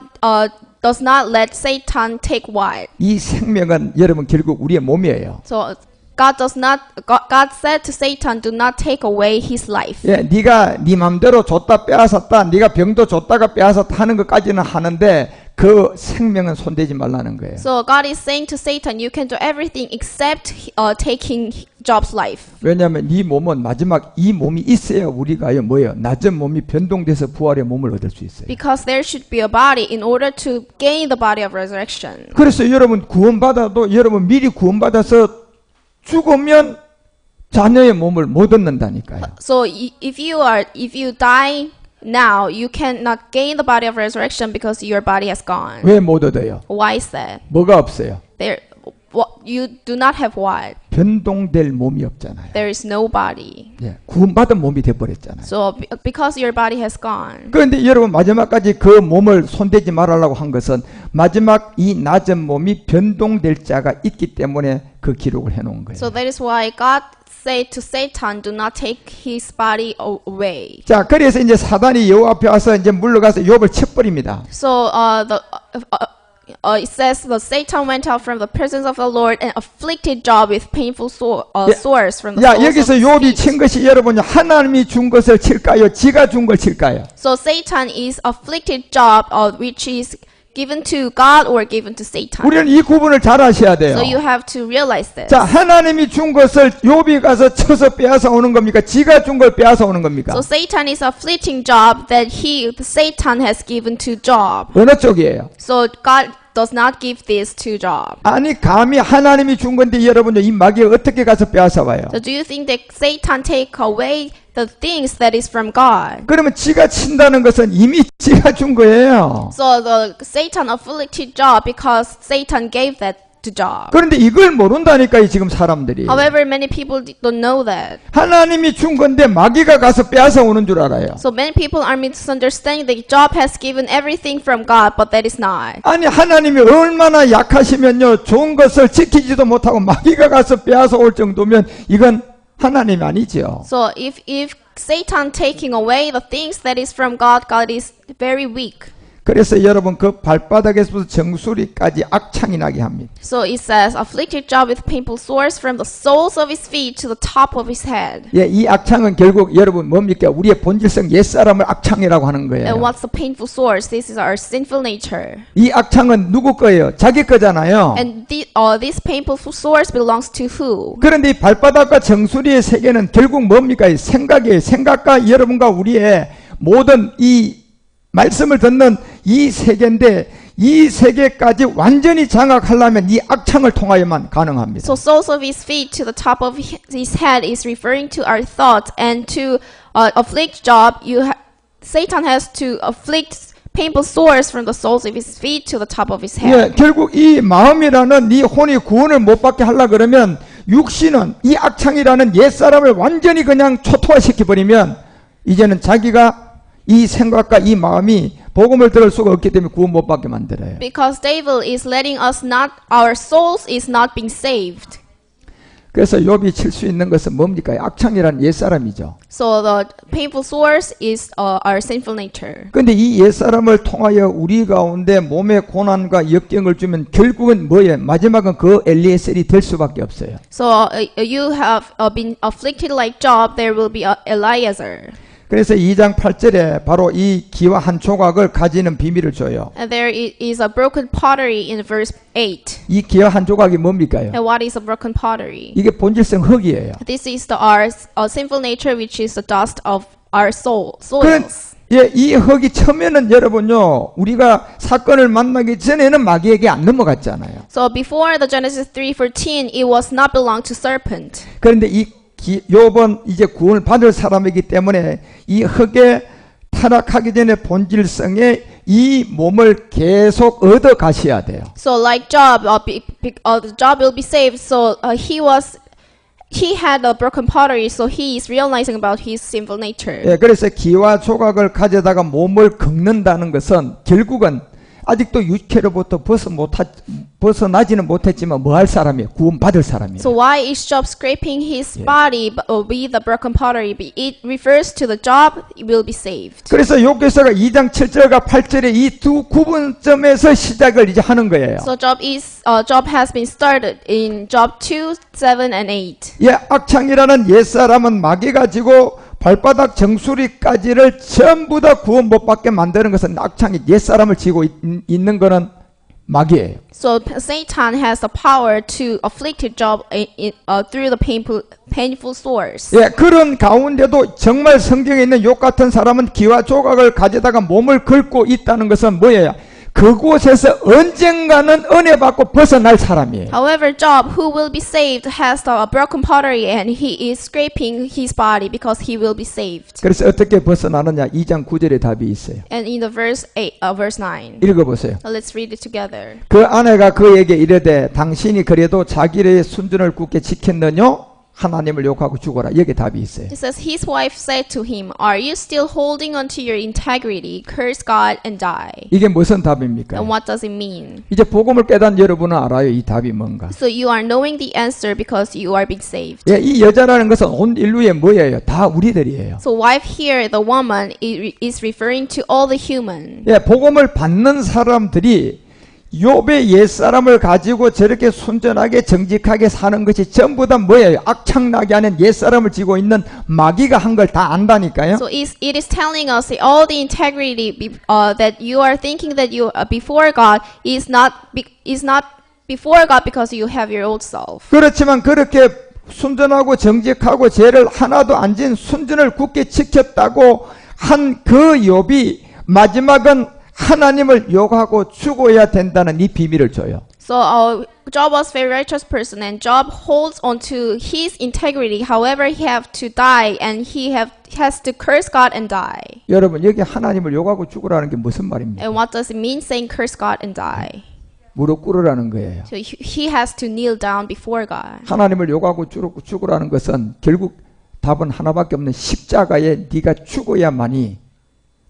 does not let Satan take what. 이 생명은 여러분 결국 우리의 몸이에요. So God said to Satan, do not take away his life. 예, 네가 네 맘대로 줬다 빼앗았다, 네가 병도 줬다가 빼앗았다 하는 것까지는 하는데 그 생명은 손대지 말라는 거예요. So God is saying to Satan, you can do everything except taking Job's life. 왜냐하면 이 몸은 마지막 이 몸이 있어야 우리가요 뭐예요? 낮은 몸이 변동돼서 부활의 몸을 얻을 수 있어요. Because there should be a body in order to gain the body of resurrection. 그래서 여러분 구원받아도 여러분 미리 구원받아서 죽으면 자녀의 몸을 못 얻는다니까요. So if you die now, you cannot gain the body of resurrection because your body has gone. 왜 못 얻어요? Why is that? 뭐가 없어요? You do not have what? 변동될 몸이 없잖아요. There is no body. 예, 구원받은 몸이 돼버렸잖아요. So because your body has gone. 그런데 여러분 마지막까지 그 몸을 손대지 말라고 한 것은 마지막 이 낮은 몸이 변동될 자가 있기 때문에 그 기록을 해놓은 거예요. So that is why God said to Satan, do not take his body away. 자, 그래서 이제 사단이 여호와 앞에 와서 이제 물러가서 욥을 쳐버립니다. So it says that Satan went out from the presence of the Lord and afflicted Job with painful sores from the 야, soles of 여기서 his 욥이 feet. 친 것이 여러분 하나님이 준 것을 칠까요? 지가 준 걸 칠까요? So Satan is afflicted Job, which is given to God or given to Satan. 우리는 이 구분을 잘 아셔야 돼요. So you have to realize this. 자, 하나님이 준 것을 욥이 가서 쳐서 빼앗아 오는 겁니까? 지가 준 걸 빼앗아 오는 겁니까? So Satan is afflicting Job that Satan has given to Job. 어느 쪽이에요? So God does not give this to Job. 아니 감히 하나님이 준 건데 여러분 이 마귀가 어떻게 가서 빼앗아 와요? So do you think that Satan take away the things that is from God? 그러면 지가 친다는 것은 이미 지가 준 거예요. So the Satan afflicted Job because Satan gave that to Job. 그런데 이걸 모른다니까요 지금 사람들이. However, many people don't know that. 하나님이 준 건데 마귀가 가서 빼앗아 오는 줄 알아요. So many people are misunderstanding that Job has given everything from God, but that is not. 아니 하나님이 얼마나 약하시면요 좋은 것을 지키지도 못하고 마귀가 가서 빼앗아 올 정도면 이건 하나님이 아니죠. So if Satan taking away the things that is from God, God is very weak. 그래서 여러분 그 발바닥에서부터 정수리까지 악창이 나게 합니다. So it says, afflicted Job with painful sores from the soles of his feet to the top of his head. 예, 이 악창은 결국 여러분 뭡니까? 우리의 본질성 옛사람을 악창이라고 하는 거예요. And what's the painful sores? This is our sinful nature. 이 악창은 누구 거예요? 자기 거잖아요. And this painful sores belongs to who? 그런데 이 발바닥과 정수리의 세계는 결국 뭡니까? 이 생각이에요. 생각과 여러분과 우리의 모든 이 말씀을 듣는 이 세계인데 이 세계까지 완전히 장악하려면 이 악창을 통하여만 가능합니다. So soles of his feet to the top of his head is referring to our thoughts, and to afflict Job, Satan has to afflict painful sores from the soles of his feet to the top of his head. 예, 결국 이 마음이라는 이 혼이 구원을 못 받게 하려 그러면 육신은 이 악창이라는 옛사람을 완전히 그냥 초토화시켜 버리면 이제는 자기가 이 생각과 이 마음이 복음을 들을 수가 없기 때문에 구원 못 받게 만들어요. Because devil is letting us not, our souls is not being saved. 그래서 욥이 칠 수 있는 것은 뭡니까? 악창이라는 옛사람이죠. So the painful sores is our sinful nature. 근데 이 옛사람을 통하여 우리 가운데 몸의 고난과 역경을 주면 결국은 뭐예요? 마지막은 그 엘리에셀이 될 수밖에 없어요. So you have been afflicted like Job, there will be Eliezer. 그래서 2장 8절에 바로 이 기와 한 조각을 가지는 비밀을 줘요. And there is a broken pottery in verse 8. 이 기와 한 조각이 뭡니까요? And what is a broken pottery? 이게 본질성 흙이에요. This is our sinful nature, which is the dust of our soils. 예, 이 흙이 처음에는 여러분요, 우리가 사건을 만나기 전에는 마귀에게 안 넘어갔잖아요. So before the Genesis 3:14, it was not belong to serpent. 그런데 이 욥은 이제 구원을 받을 사람이기 때문에 이 흙에 타락하기 전에 본질성의 이 몸을 계속 얻어 가셔야 돼요. So like Job, Job will be saved. So he had a broken pottery, so he is realizing about his sinful nature. 예, 그래서 기와 조각을 가져다가 몸을 긁는다는 것은 결국은 아직도 육체로부터 벗어나지는 못했지만 뭐 할 사람이에요? 구원받을 사람이에요. So why is Job scraping his body with the broken pottery? It refers to the Job will be saved. 그래서 욥기서가 2장 7절과 8절의 이 두 구분점에서 시작을 이제 하는 거예요. So Job has been started in Job 2, 7 and 8. 예, 악창이라는 옛사람은 마귀가 지고 발바닥 정수리까지를 전부 다 구원 못 받게 만드는 것은 악창이 옛사람을 지고 있는 거는 마귀예요. So Satan has the power to afflict Job through the painful sores. 예, 그런 가운데도 정말 성경에 있는 욥 같은 사람은 기와 조각을 가져다가 몸을 긁고 있다는 것은 뭐예요? 그곳에서 언젠가는 은혜 받고 벗어날 사람이에요. However, Job, who will be saved, has the broken pottery and he is scraping his body because he will be saved. 그래서 어떻게 벗어나느냐? 2장 9절에 답이 있어요. And in the verse 9. 읽어보세요. Let's read it together. 그 아내가 그에게 이르되 당신이 그래도 자기의 순전을 굳게 지켰느냐? 하나님을 욕하고 죽어라. 여기 답이 있어요. It says, his wife said to him, Are you still holding on to your integrity? Curse God and die. 이게 무슨 답입니까? And what does it mean? 이제 복음을 깨닫는 여러분은 알아요. 이 답이 뭔가. So you are knowing the answer because you are being saved. 예, 이 여자라는 것은 온 인류의 뭐예요? 다 우리들이에요. So wife here, the woman, is referring to all the human. 예, 복음을 받는 사람들이 욥의 옛사람을 가지고 저렇게 순전하게 정직하게 사는 것이 전부 다 뭐예요? 악창나게 하는 옛사람을 지고 있는 마귀가 한 걸 다 안다니까요. So it is telling us that all the integrity that you are thinking that you before God is not before God because you have your old self. 그렇지만 그렇게 순전하고 정직하고 죄를 하나도 안 진 순전을 굳게 지켰다고 한 그 욥이 마지막은 하나님을 욕하고 죽어야 된다는 이 비밀을 줘요. So Job was a very righteous person, and Job holds on to his integrity. However, he have to die, and he has to curse God and die. 여러분 여기 하나님을 욕하고 죽으라는 게 무슨 말입니까? And what does it mean saying curse God and die? 무릎 꿇으라는 거예요. So he has to kneel down before God. 하나님을 욕하고 죽으라는 것은 결국 답은 하나밖에 없는 십자가에 네가 죽어야만이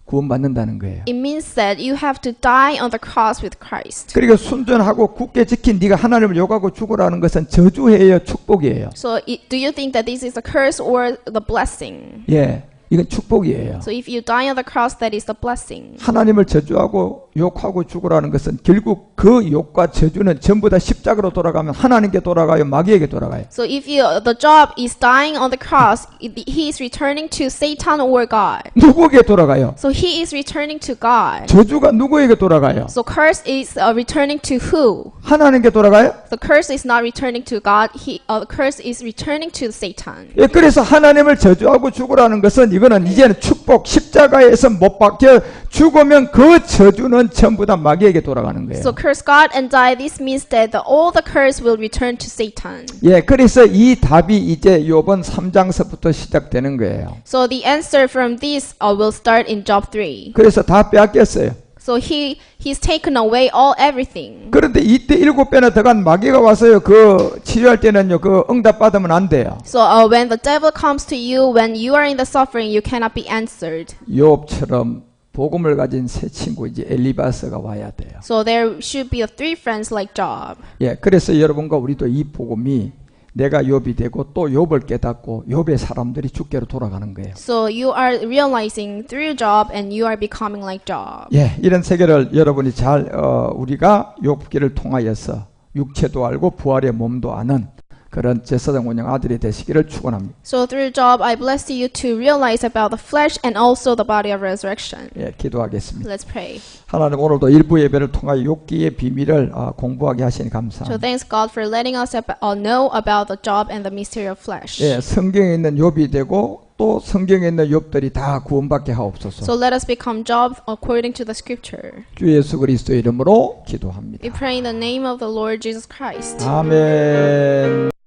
구원받는다는 거예요. It means that you have to die on the cross with Christ. 그리고 순전하고 굳게 지킨 네가 하나님을 욕하고 죽으라는 것은 저주예요, 축복이에요. So do you think that this is a curse or the blessing? 예, 이건 축복이에요. So if you die on the cross, that is the blessing. 하나님을 저주하고 욕하고 죽으라는 것은 결국 그 욕과 저주는 전부 다 십자가로 돌아가면 하나님께 돌아가요, 마귀에게 돌아가요. So if the Job is dying on the cross, he is returning to Satan or God. 누구에게 돌아가요? So he is returning to God. 저주가 누구에게 돌아가요? So curse is returning to who? 하나님께 돌아가요? The curse is not returning to God. The curse is returning to Satan. 예, 그래서 하나님을 저주하고 죽으라는 것은 이거는 이제는 축복, 십자가에서 못 박혀 죽으면 그 저주는 전부 다 마귀에게 돌아가는 거예요. So curse God and die. This means that all the curse will return to Satan. 예, 그래서 이 답이 이제 욥은 3장서부터 시작되는 거예요. So the answer from this will start in Job 3. 그래서 다 빼앗겼어요. So he's taken away everything. 그런데 이때 7배나 더간 마귀가 와서요, 그 치료할 때는요, 그 응답 받으면 안 돼요. So when the devil comes to you, when you are in the suffering, you cannot be answered. 욥처럼 복음을 가진 새 친구 이제 엘리바스가 와야 돼요. So there should be 3 friends like Job. 예, 그래서 여러분과 우리도 이 복음이 내가 욥이 되고 또 욥을 깨닫고 욥의 사람들이 주께로 돌아가는 거예요. So you are realizing through Job and you are becoming like Job. 예, 이런 세계를 여러분이 잘 우리가 욥기를 통하여서 육체도 알고 부활의 몸도 아는 그런 제사장 원형 아들이 되시기를 축원합니다. So through Job, I bless you to realize about the flesh and also the body of resurrection. 예, 기도하겠습니다. Let's pray. 하나님 오늘도 일부 예배를 통하여 욥기의 비밀을 공부하게 하시니 So 감사합니다. thanks God for letting us know about the Job and the mystery of flesh. 예, 성경에 있는 욥이 되고 또 성경에 있는 욥들이 다 구원받게 하옵소서. So let us become Job according to the scripture. 주 예수 그리스도의 이름으로 기도합니다. We pray in the name of the Lord Jesus Christ. 아멘.